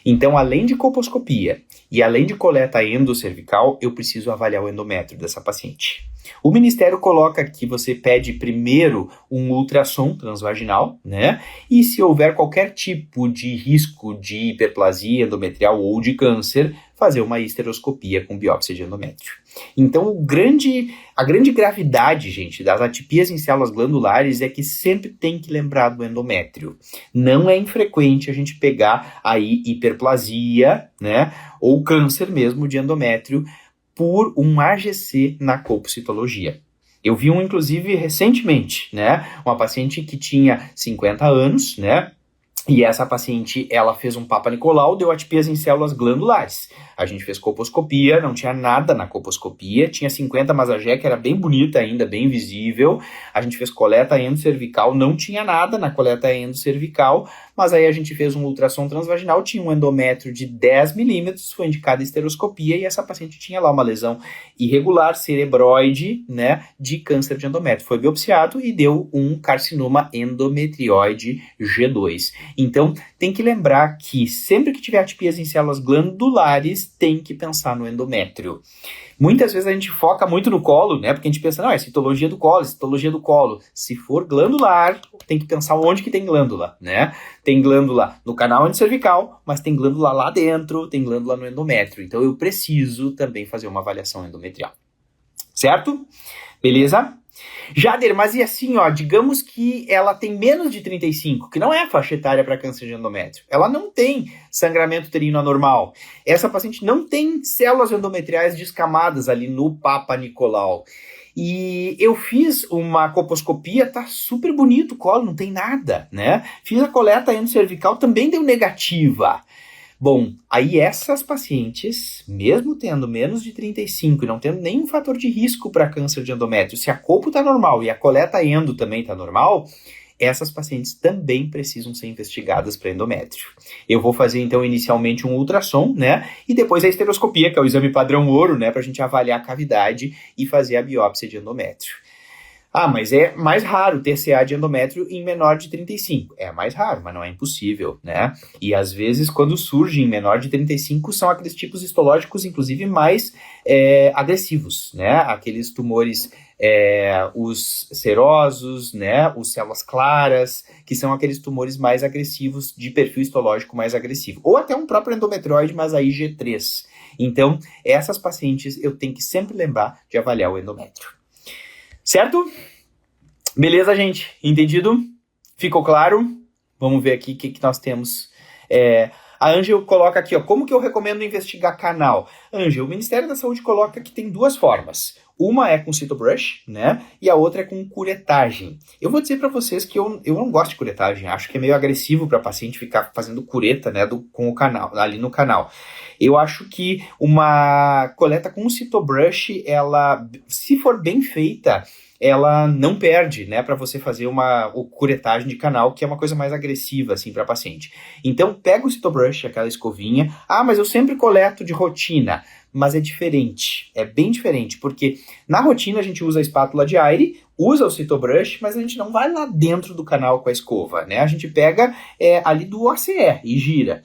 Então, além de colposcopia e além de coleta endocervical, eu preciso avaliar o endométrio dessa paciente. O Ministério coloca que você pede primeiro um ultrassom transvaginal, né? E se houver qualquer tipo de risco de hiperplasia endometrial ou de câncer, fazer uma histeroscopia com biópsia de endométrio. Então, a grande gravidade, gente, das atipias em células glandulares é que sempre tem que lembrar do endométrio. Não é infrequente a gente pegar aí hiperplasia, né? Ou câncer mesmo de endométrio por um AGC na colpocitologia. Eu vi inclusive, recentemente, né? Uma paciente que tinha 50 anos, né? E essa paciente, ela fez um Papa Nicolau, deu atipias em células glandulares. A gente fez colposcopia, não tinha nada na colposcopia, tinha 50 masagé, que era bem bonita ainda, bem visível. A gente fez coleta endocervical, não tinha nada na coleta endocervical, mas aí a gente fez um ultrassom transvaginal, tinha um endométrio de 10 milímetros, foi indicada esteroscopia e essa paciente tinha lá uma lesão irregular, cerebroide, né, de câncer de endométrio. Foi biopsiado e deu um carcinoma endometrioide G2. Então, tem que lembrar que sempre que tiver atipias em células glandulares, tem que pensar no endométrio. Muitas vezes a gente foca muito no colo, né? Porque a gente pensa, não, é citologia do colo, citologia do colo. Se for glandular, tem que pensar onde que tem glândula, né? Tem glândula no canal endocervical, mas tem glândula lá dentro, tem glândula no endométrio. Então, eu preciso também fazer uma avaliação endometrial. Certo? Beleza? Jader, mas e assim, ó, digamos que ela tem menos de 35, que não é a faixa etária para câncer de endométrio. Ela não tem sangramento uterino anormal. Essa paciente não tem células endometriais descamadas ali no Papa Nicolau. E eu fiz uma colposcopia, tá super bonito o colo, não tem nada, né? Fiz a coleta endocervical, também deu negativa. Bom, aí essas pacientes, mesmo tendo menos de 35 e não tendo nenhum fator de risco para câncer de endométrio, se a colpo está normal e a coleta endo também está normal, essas pacientes também precisam ser investigadas para endométrio. Eu vou fazer, então, inicialmente um ultrassom, né? E depois a esteroscopia, que é o exame padrão ouro, né? Para a gente avaliar a cavidade e fazer a biópsia de endométrio. Ah, mas é mais raro ter CA de endométrio em menor de 35. É mais raro, mas não é impossível, né? E às vezes, quando surge em menor de 35, são aqueles tipos histológicos, inclusive, mais agressivos, né? Aqueles tumores, os serosos, né? Os células claras, que são aqueles tumores mais agressivos, de perfil histológico mais agressivo. Ou até um próprio endometrioide, mas aí G3. Então, essas pacientes eu tenho que sempre lembrar de avaliar o endométrio. Certo? Beleza, gente? Entendido? Ficou claro? Vamos ver aqui o que nós temos. A Ângel coloca aqui, ó, como que eu recomendo investigar canal? Ângel, o Ministério da Saúde coloca que tem duas formas. Uma é com cytobrush, né? E a outra é com curetagem. Eu vou dizer para vocês que eu não gosto de curetagem. Acho que é meio agressivo para paciente ficar fazendo cureta, né, com o canal, ali no canal. Eu acho que uma coleta com cytobrush, ela, se for bem feita, ela não perde, né, para você fazer uma curetagem de canal, que é uma coisa mais agressiva, assim, para paciente. Então, pega o cytobrush, aquela escovinha. Ah, mas eu sempre coleto de rotina. Mas é diferente, é bem diferente, porque na rotina a gente usa a espátula de aire, usa o cytobrush, mas a gente não vai lá dentro do canal com a escova, né? A gente pega ali do ACE e gira.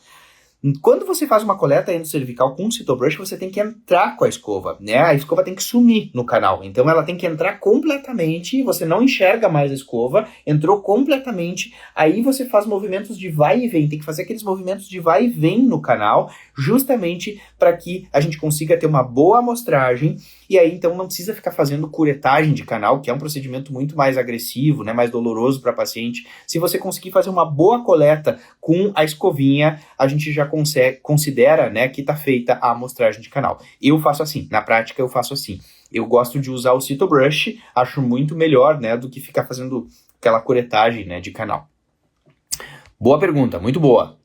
Quando você faz uma coleta endocervical com cytobrush, você tem que entrar com a escova, né? A escova tem que sumir no canal, então ela tem que entrar completamente, você não enxerga mais a escova, entrou completamente, aí você faz movimentos de vai e vem, tem que fazer aqueles movimentos de vai e vem no canal, justamente para que a gente consiga ter uma boa amostragem, e aí então não precisa ficar fazendo curetagem de canal, que é um procedimento muito mais agressivo, né, mais doloroso para paciente. Se você conseguir fazer uma boa coleta com a escovinha, a gente já considera, né, que está feita a amostragem de canal. Eu faço assim, na prática eu faço assim. Eu gosto de usar o cytobrush, acho muito melhor, né, do que ficar fazendo aquela curetagem, né, de canal. Boa pergunta, muito boa.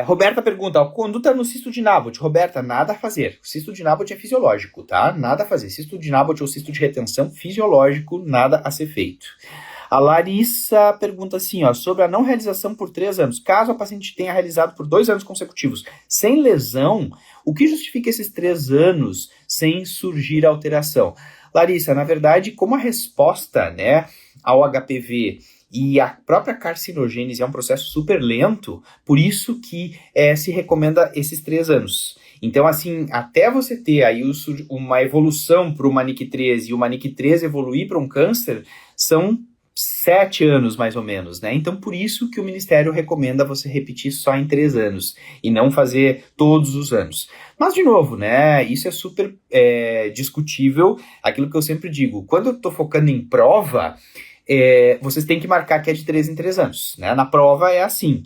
Roberta pergunta, conduta no cisto de Naboth. Roberta, nada a fazer. Cisto de Naboth é fisiológico, tá? Nada a fazer. Cisto de Naboth ou cisto de retenção, fisiológico, nada a ser feito. A Larissa pergunta assim, ó, sobre a não realização por 3 anos. Caso a paciente tenha realizado por 2 anos consecutivos sem lesão, o que justifica esses 3 anos sem surgir alteração? Larissa, na verdade, como a resposta, né, ao HPV e a própria carcinogênese é um processo super lento, por isso que se recomenda esses 3 anos. Então, assim, até você ter aí uma evolução para o MANIC3 e o MANIC3 evoluir para um câncer, são 7 anos, mais ou menos, né? Então, por isso que o Ministério recomenda você repetir só em 3 anos e não fazer todos os anos. Mas, de novo, né? Isso é super discutível. Aquilo que eu sempre digo, quando eu estou focando em prova, vocês têm que marcar que é de 3 em 3 anos, né? Na prova é assim.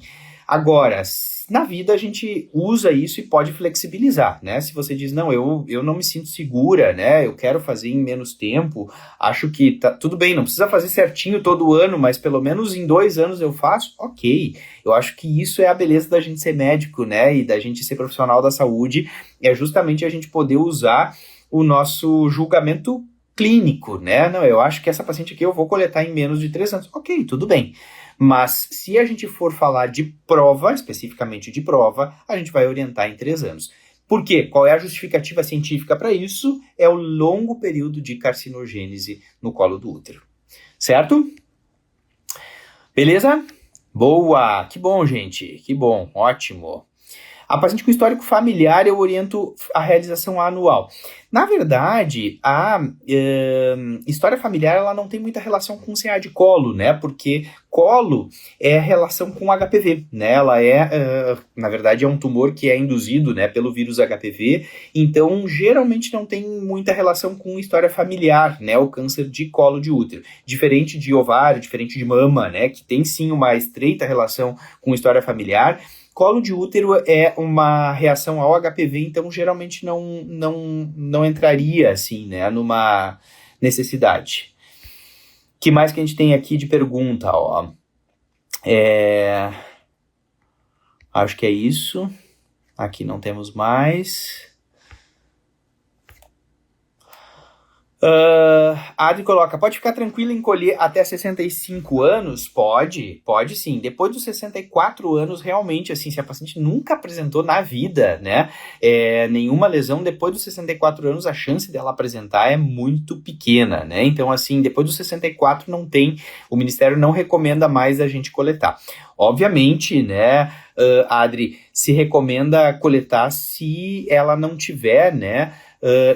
Agora, na vida a gente usa isso e pode flexibilizar, né? Se você diz, não, eu não me sinto segura, né? Eu quero fazer em menos tempo, acho que tá tudo bem, não precisa fazer certinho todo ano, mas pelo menos em 2 anos eu faço, ok. Eu acho que isso é a beleza da gente ser médico, né? E da gente ser profissional da saúde, é justamente a gente poder usar o nosso julgamento clínico, né? Não, eu acho que essa paciente aqui eu vou coletar em menos de 3 anos. Ok, tudo bem. Mas se a gente for falar de prova, especificamente de prova, a gente vai orientar em 3 anos. Por quê? Qual é a justificativa científica para isso? É o longo período de carcinogênese no colo do útero. Certo? Beleza? Boa! Que bom, gente. Que bom. Ótimo. A paciente com histórico familiar, eu oriento a realização anual. Na verdade, a história familiar ela não tem muita relação com CA de colo, né? Porque colo é relação com HPV, né? Ela na verdade, é um tumor que é induzido, né, pelo vírus HPV, então geralmente não tem muita relação com história familiar, né? O câncer de colo de útero. Diferente de ovário, diferente de mama, né? Que tem sim uma estreita relação com história familiar. Colo de útero é uma reação ao HPV, então geralmente não entraria, assim, né, numa necessidade. O que mais que a gente tem aqui de pergunta, ó? Acho que é isso. Aqui não temos mais. A Adri coloca, pode ficar tranquilo em colher até 65 anos? Pode sim. Depois dos 64 anos, realmente, assim, se a paciente nunca apresentou na vida, né, nenhuma lesão, depois dos 64 anos, a chance dela apresentar é muito pequena, né? Então, assim, depois dos 64 não tem, o Ministério não recomenda mais a gente coletar. Obviamente, né, Adri, se recomenda coletar se ela não tiver, né,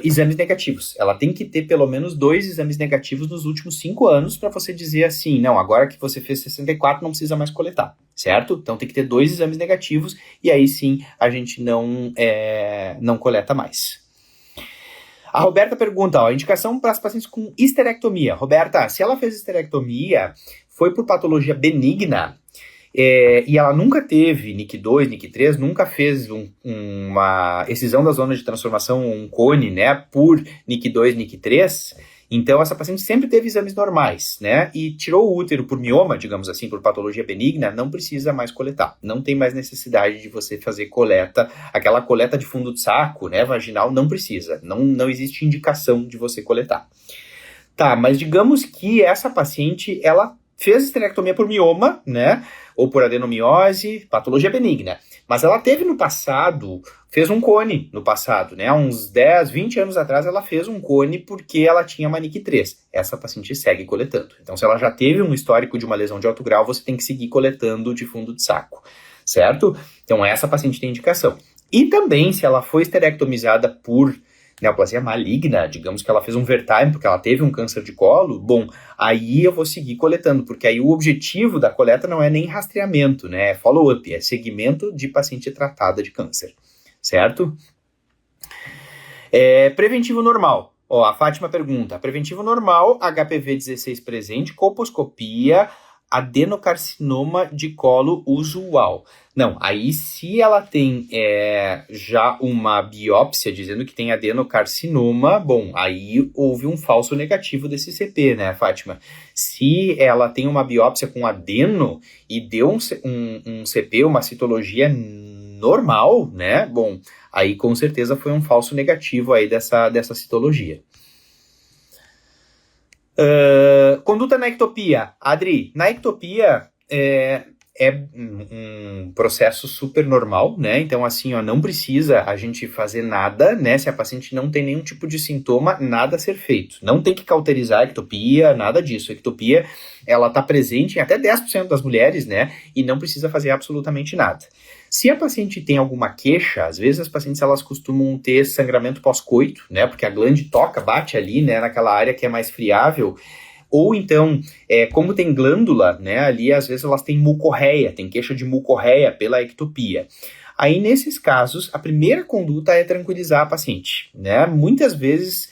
exames negativos. Ela tem que ter pelo menos 2 exames negativos nos últimos 5 anos para você dizer assim, não, agora que você fez 64 não precisa mais coletar, certo? Então tem que ter 2 exames negativos e aí sim a gente não coleta mais. A Roberta pergunta, ó, indicação para as pacientes com histerectomia. Roberta, se ela fez histerectomia, foi por patologia benigna, e ela nunca teve NIC2, NIC3, nunca fez uma excisão da zona de transformação, um cone, né, por NIC2, NIC3, então essa paciente sempre teve exames normais, né, e tirou o útero por mioma, digamos assim, por patologia benigna, não precisa mais coletar, não tem mais necessidade de você fazer coleta, aquela coleta de fundo de saco, né, vaginal, não precisa, não existe indicação de você coletar. Tá, mas digamos que essa paciente, ela fez histerectomia por mioma, né, ou por adenomiose, patologia benigna. Mas ela teve no passado, fez um cone no passado, né, uns 10, 20 anos atrás ela fez um cone porque ela tinha uma NIC3. Essa paciente segue coletando. Então, se ela já teve um histórico de uma lesão de alto grau, você tem que seguir coletando de fundo de saco, certo? Então, essa paciente tem indicação. E também, se ela foi esterectomizada por neoplasia maligna, digamos que ela fez um Vertime porque ela teve um câncer de colo, bom, aí eu vou seguir coletando, porque aí o objetivo da coleta não é nem rastreamento, né, é follow-up, é segmento de paciente tratada de câncer, certo? Preventivo normal, ó, a Fátima pergunta, preventivo normal, HPV 16 presente, colposcopia, adenocarcinoma de colo usual. Não, aí se ela tem já uma biópsia dizendo que tem adenocarcinoma, bom, aí houve um falso negativo desse CP, né, Fátima? Se ela tem uma biópsia com adeno e deu um CP, uma citologia normal, né, bom, aí com certeza foi um falso negativo aí dessa citologia. Conduta na ectopia. Adri, na ectopia é um processo super normal, né? Então, assim, ó, não precisa a gente fazer nada, né? Se a paciente não tem nenhum tipo de sintoma, nada a ser feito. Não tem que cauterizar a ectopia, nada disso. A ectopia, ela tá presente em até 10% das mulheres, né? E não precisa fazer absolutamente nada. Se a paciente tem alguma queixa, às vezes as pacientes elas costumam ter sangramento pós-coito, né? Porque a glande toca, bate ali, né? Naquela área que é mais friável. Ou então, como tem glândula, né? Ali às vezes elas têm mucorreia, tem queixa de mucorreia pela ectopia. Aí nesses casos, a primeira conduta é tranquilizar a paciente, né? Muitas vezes,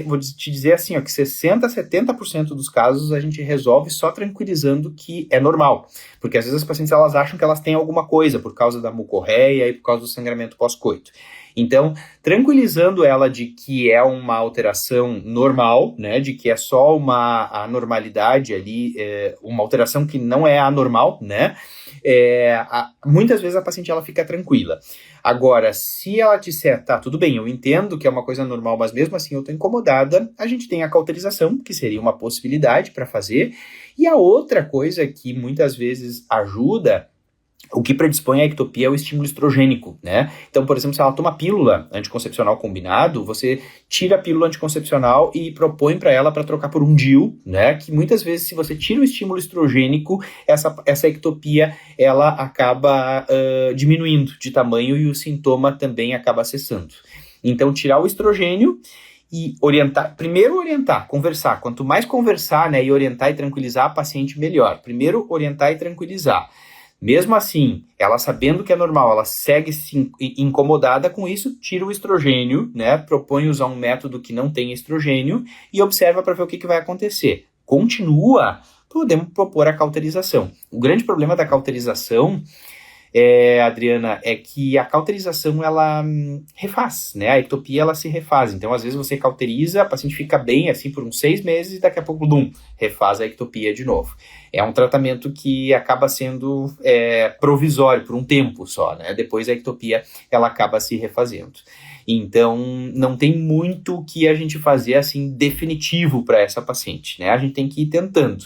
vou te dizer assim, ó, que 60% a 70% dos casos a gente resolve só tranquilizando que é normal. Porque às vezes as pacientes elas acham que elas têm alguma coisa por causa da mucorreia e por causa do sangramento pós-coito. Então, tranquilizando ela de que é uma alteração normal, né, de que é só uma anormalidade ali, uma alteração que não é anormal, né, muitas vezes a paciente ela fica tranquila. Agora, se ela disser, tá, tudo bem, eu entendo que é uma coisa normal, mas mesmo assim eu tô incomodada, a gente tem a cauterização, que seria uma possibilidade para fazer, e a outra coisa que muitas vezes ajuda, o que predispõe à ectopia é o estímulo estrogênico, né? Então, por exemplo, se ela toma pílula anticoncepcional combinado, você tira a pílula anticoncepcional e propõe para ela para trocar por um DIU, né? Que muitas vezes, se você tira o estímulo estrogênico, essa ectopia, ela acaba diminuindo de tamanho e o sintoma também acaba cessando. Então, tirar o estrogênio e primeiro orientar, conversar. Quanto mais conversar, né, e orientar e tranquilizar a paciente, melhor. Primeiro, orientar e tranquilizar. Mesmo assim, ela sabendo que é normal, ela segue se incomodada com isso, tira o estrogênio, né? Propõe usar um método que não tem estrogênio e observa para ver o que vai acontecer. Continua, podemos propor a cauterização. O grande problema da cauterização Adriana, é que a cauterização, ela refaz, né? A ectopia, ela se refaz. Então, às vezes, você cauteriza, a paciente fica bem, assim, por uns 6 meses, e daqui a pouco, refaz a ectopia de novo. É um tratamento que acaba sendo provisório, por um tempo só, né? Depois a ectopia, ela acaba se refazendo. Então, não tem muito que a gente fazer, assim, definitivo para essa paciente, né? A gente tem que ir tentando.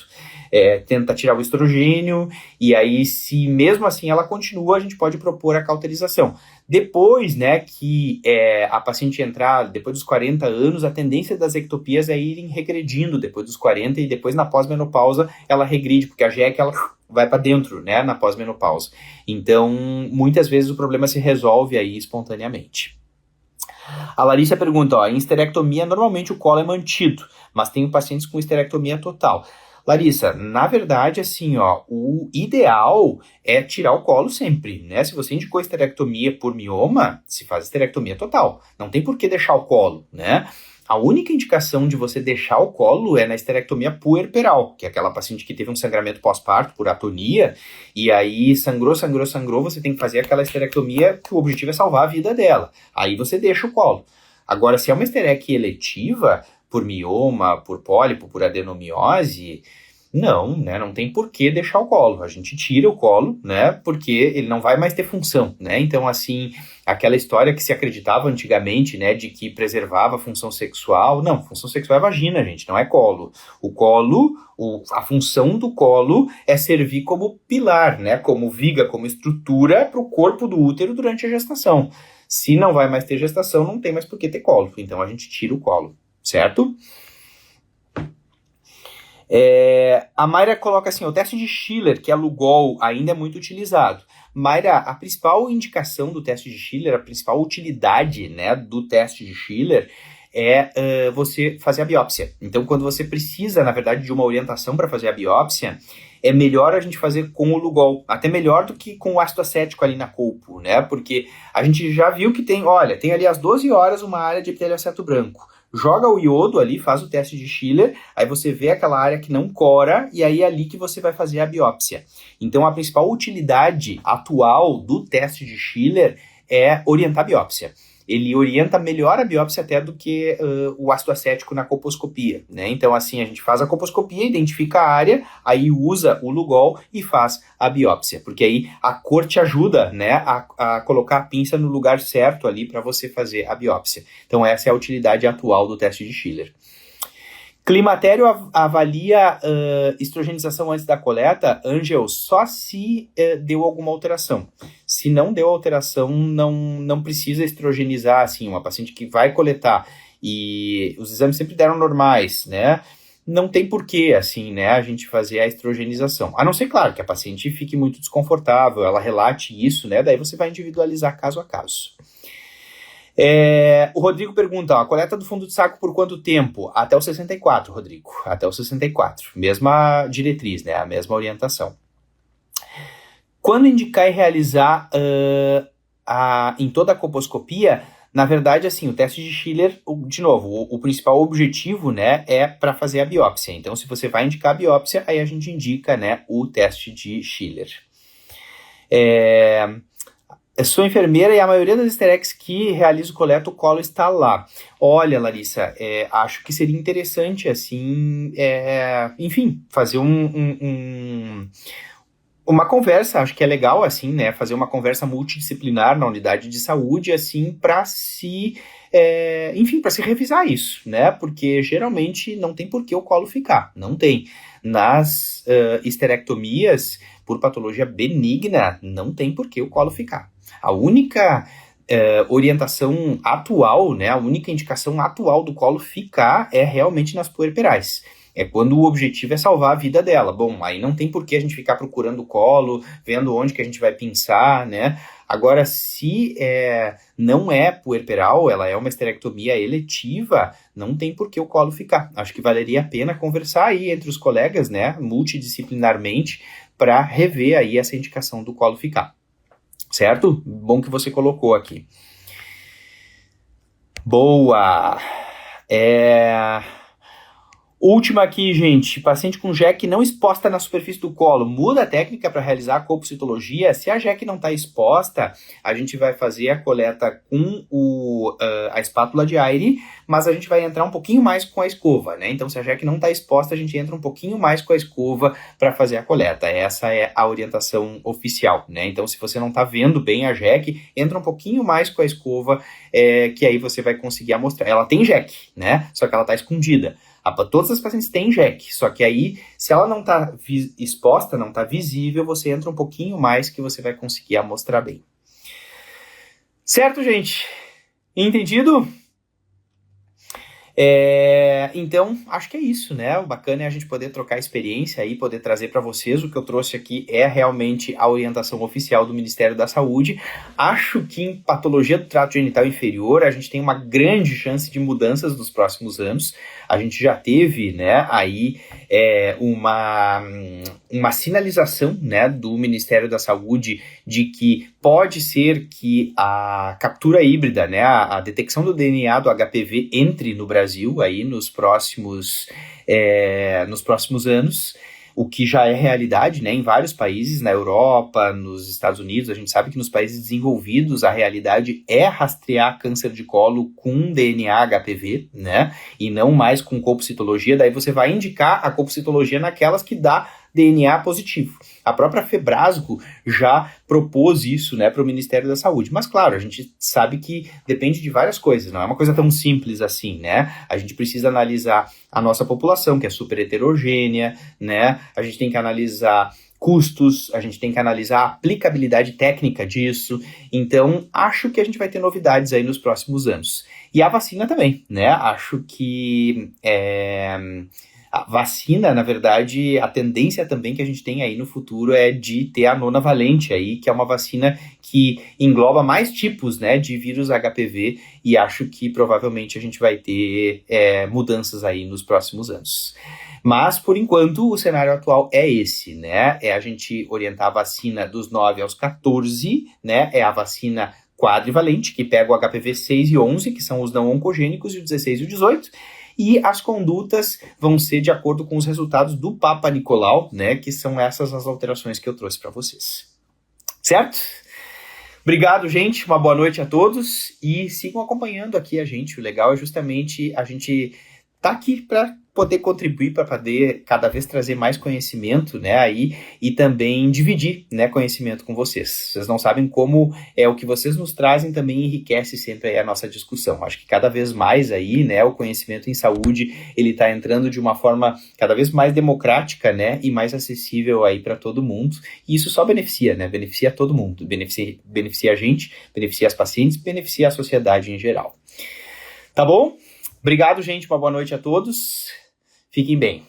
Tenta tirar o estrogênio, e aí, se mesmo assim ela continua, a gente pode propor a cauterização. Depois, né, que a paciente entrar, depois dos 40 anos, a tendência das ectopias é irem regredindo depois dos 40, e depois na pós-menopausa ela regride, porque a GEC ela vai para dentro, né, na pós-menopausa. Então, muitas vezes o problema se resolve aí espontaneamente. A Larissa pergunta, em esterectomia, normalmente o colo é mantido, mas tenho pacientes com esterectomia total. Larissa, na verdade, assim, o ideal é tirar o colo sempre, né? Se você indicou esterectomia por mioma, se faz esterectomia total. Não tem por que deixar o colo, né? A única indicação de você deixar o colo é na esterectomia puerperal, que é aquela paciente que teve um sangramento pós-parto por atonia, e aí sangrou, você tem que fazer aquela esterectomia que o objetivo é salvar a vida dela. Aí você deixa o colo. Agora, se é uma esterectomia eletiva, por mioma, por pólipo, por adenomiose, não, né, não tem por que deixar o colo. A gente tira o colo, né, porque ele não vai mais ter função, né? Então, assim, aquela história que se acreditava antigamente, né, de que preservava a função sexual, não, função sexual é vagina, gente, não é colo. O colo, a função do colo é servir como pilar, né, como viga, como estrutura para o corpo do útero durante a gestação. Se não vai mais ter gestação, não tem mais por que ter colo. Então, a gente tira o colo. Certo? A Mayra coloca assim, o teste de Schiller, que é Lugol, ainda é muito utilizado. Mayra, a principal indicação do teste de Schiller, a principal utilidade, né, do teste de Schiller é você fazer a biópsia. Então, quando você precisa, na verdade, de uma orientação para fazer a biópsia, é melhor a gente fazer com o Lugol, até melhor do que com o ácido acético ali na colpo, né? Porque a gente já viu que tem ali às 12 horas uma área de epitélio branco. Joga o iodo ali, faz o teste de Schiller, aí você vê aquela área que não cora, e aí é ali que você vai fazer a biópsia. Então, a principal utilidade atual do teste de Schiller é orientar a biópsia. Ele orienta melhor a biópsia até do que o ácido acético na colposcopia, né? Então, assim, a gente faz a colposcopia, identifica a área, aí usa o Lugol e faz a biópsia, porque aí a cor te ajuda, né, a colocar a pinça no lugar certo ali para você fazer a biópsia. Então, essa é a utilidade atual do teste de Schiller. Climatério avalia estrogenização antes da coleta, Ângel, só se deu alguma alteração. Se não deu alteração, não precisa estrogenizar, assim, uma paciente que vai coletar e os exames sempre deram normais, né? Não tem porquê, assim, né, a gente fazer a estrogenização. A não ser, claro, que a paciente fique muito desconfortável, ela relate isso, né? Daí você vai individualizar caso a caso. O Rodrigo pergunta, a coleta do fundo de saco por quanto tempo? Até os 64, Rodrigo, até os 64. Mesma diretriz, né, a mesma orientação. Quando indicar e realizar em toda a colposcopia, na verdade, assim, o teste de Schiller, de novo, o principal objetivo, né, é para fazer a biópsia. Então, se você vai indicar a biópsia, aí a gente indica, né, o teste de Schiller. Sou enfermeira e a maioria das esterex que realizo coleta, o colo está lá. Olha, Larissa, acho que seria interessante, assim, enfim, fazer uma conversa, acho que é legal, assim, né, fazer uma conversa multidisciplinar na unidade de saúde, assim, para se, enfim, para se revisar isso, né, porque geralmente não tem por que o colo ficar, não tem. Nas esterectomias, por patologia benigna, não tem por que o colo ficar. A única orientação atual, né, a única indicação atual do colo ficar é realmente nas puerperais. É quando o objetivo é salvar a vida dela. Bom, aí não tem por que a gente ficar procurando o colo, vendo onde que a gente vai pinçar, né? Agora, se não é puerperal, ela é uma esterectomia eletiva, não tem por que o colo ficar. Acho que valeria a pena conversar aí entre os colegas, né, multidisciplinarmente, para rever aí essa indicação do colo ficar. Certo? Bom que você colocou aqui. Boa! Última aqui, gente. Paciente com JEC não exposta na superfície do colo. Muda a técnica para realizar a colpocitologia. Se a JEC não está exposta, a gente vai fazer a coleta com a espátula de Aire, mas a gente vai entrar um pouquinho mais com a escova, né? Então, se a JEC não está exposta, a gente entra um pouquinho mais com a escova para fazer a coleta. Essa é a orientação oficial, né? Então, se você não está vendo bem a JEC, entra um pouquinho mais com a escova, que aí você vai conseguir amostrar. Ela tem JEC, né? Só que ela está escondida. Todas as pacientes têm JEC, só que aí, se ela não está exposta, não está visível, você entra um pouquinho mais que você vai conseguir amostrar bem. Certo, gente? Entendido? Então, acho que é isso, né? O bacana é a gente poder trocar experiência aí, poder trazer para vocês. O que eu trouxe aqui é realmente a orientação oficial do Ministério da Saúde. Acho que em patologia do trato genital inferior a gente tem uma grande chance de mudanças nos próximos anos. A gente já teve, né, aí uma sinalização, né, do Ministério da Saúde de que pode ser que a captura híbrida, né, a detecção do DNA do HPV entre no Brasil aí nos próximos anos, o que já é realidade, né, em vários países, na Europa, nos Estados Unidos. A gente sabe que nos países desenvolvidos a realidade é rastrear câncer de colo com DNA HPV, né, e não mais com colpocitologia. Daí você vai indicar a colpocitologia naquelas que dá DNA positivo. A própria Febrasgo já propôs isso, né, para o Ministério da Saúde. Mas, claro, a gente sabe que depende de várias coisas, não é uma coisa tão simples assim, né? A gente precisa analisar a nossa população, que é super heterogênea, né? A gente tem que analisar custos, a gente tem que analisar a aplicabilidade técnica disso. Então, acho que a gente vai ter novidades aí nos próximos anos. E a vacina também, né? Acho que a vacina, na verdade, a tendência também que a gente tem aí no futuro é de ter a nona valente aí, que é uma vacina que engloba mais tipos, né, de vírus HPV, e acho que provavelmente a gente vai ter mudanças aí nos próximos anos. Mas, por enquanto, o cenário atual é esse, né, é a gente orientar a vacina dos 9 aos 14, né, é a vacina quadrivalente, que pega o HPV 6 e 11, que são os não oncogênicos, e o 16 e o 18, e as condutas vão ser de acordo com os resultados do Papa Nicolau, né, que são essas as alterações que eu trouxe para vocês. Certo? Obrigado, gente, uma boa noite a todos e sigam acompanhando aqui a gente. O legal é justamente a gente tá aqui para poder contribuir, para poder cada vez trazer mais conhecimento, né, aí, e também dividir, né, conhecimento com vocês. Vocês não sabem como o que vocês nos trazem também enriquece sempre aí a nossa discussão. Acho que cada vez mais aí, né, o conhecimento em saúde, ele tá entrando de uma forma cada vez mais democrática, né, e mais acessível aí para todo mundo, e isso só beneficia, né, beneficia todo mundo, beneficia a gente, beneficia as pacientes, beneficia a sociedade em geral. Tá bom? Obrigado, gente, uma boa noite a todos. Fiquem bem.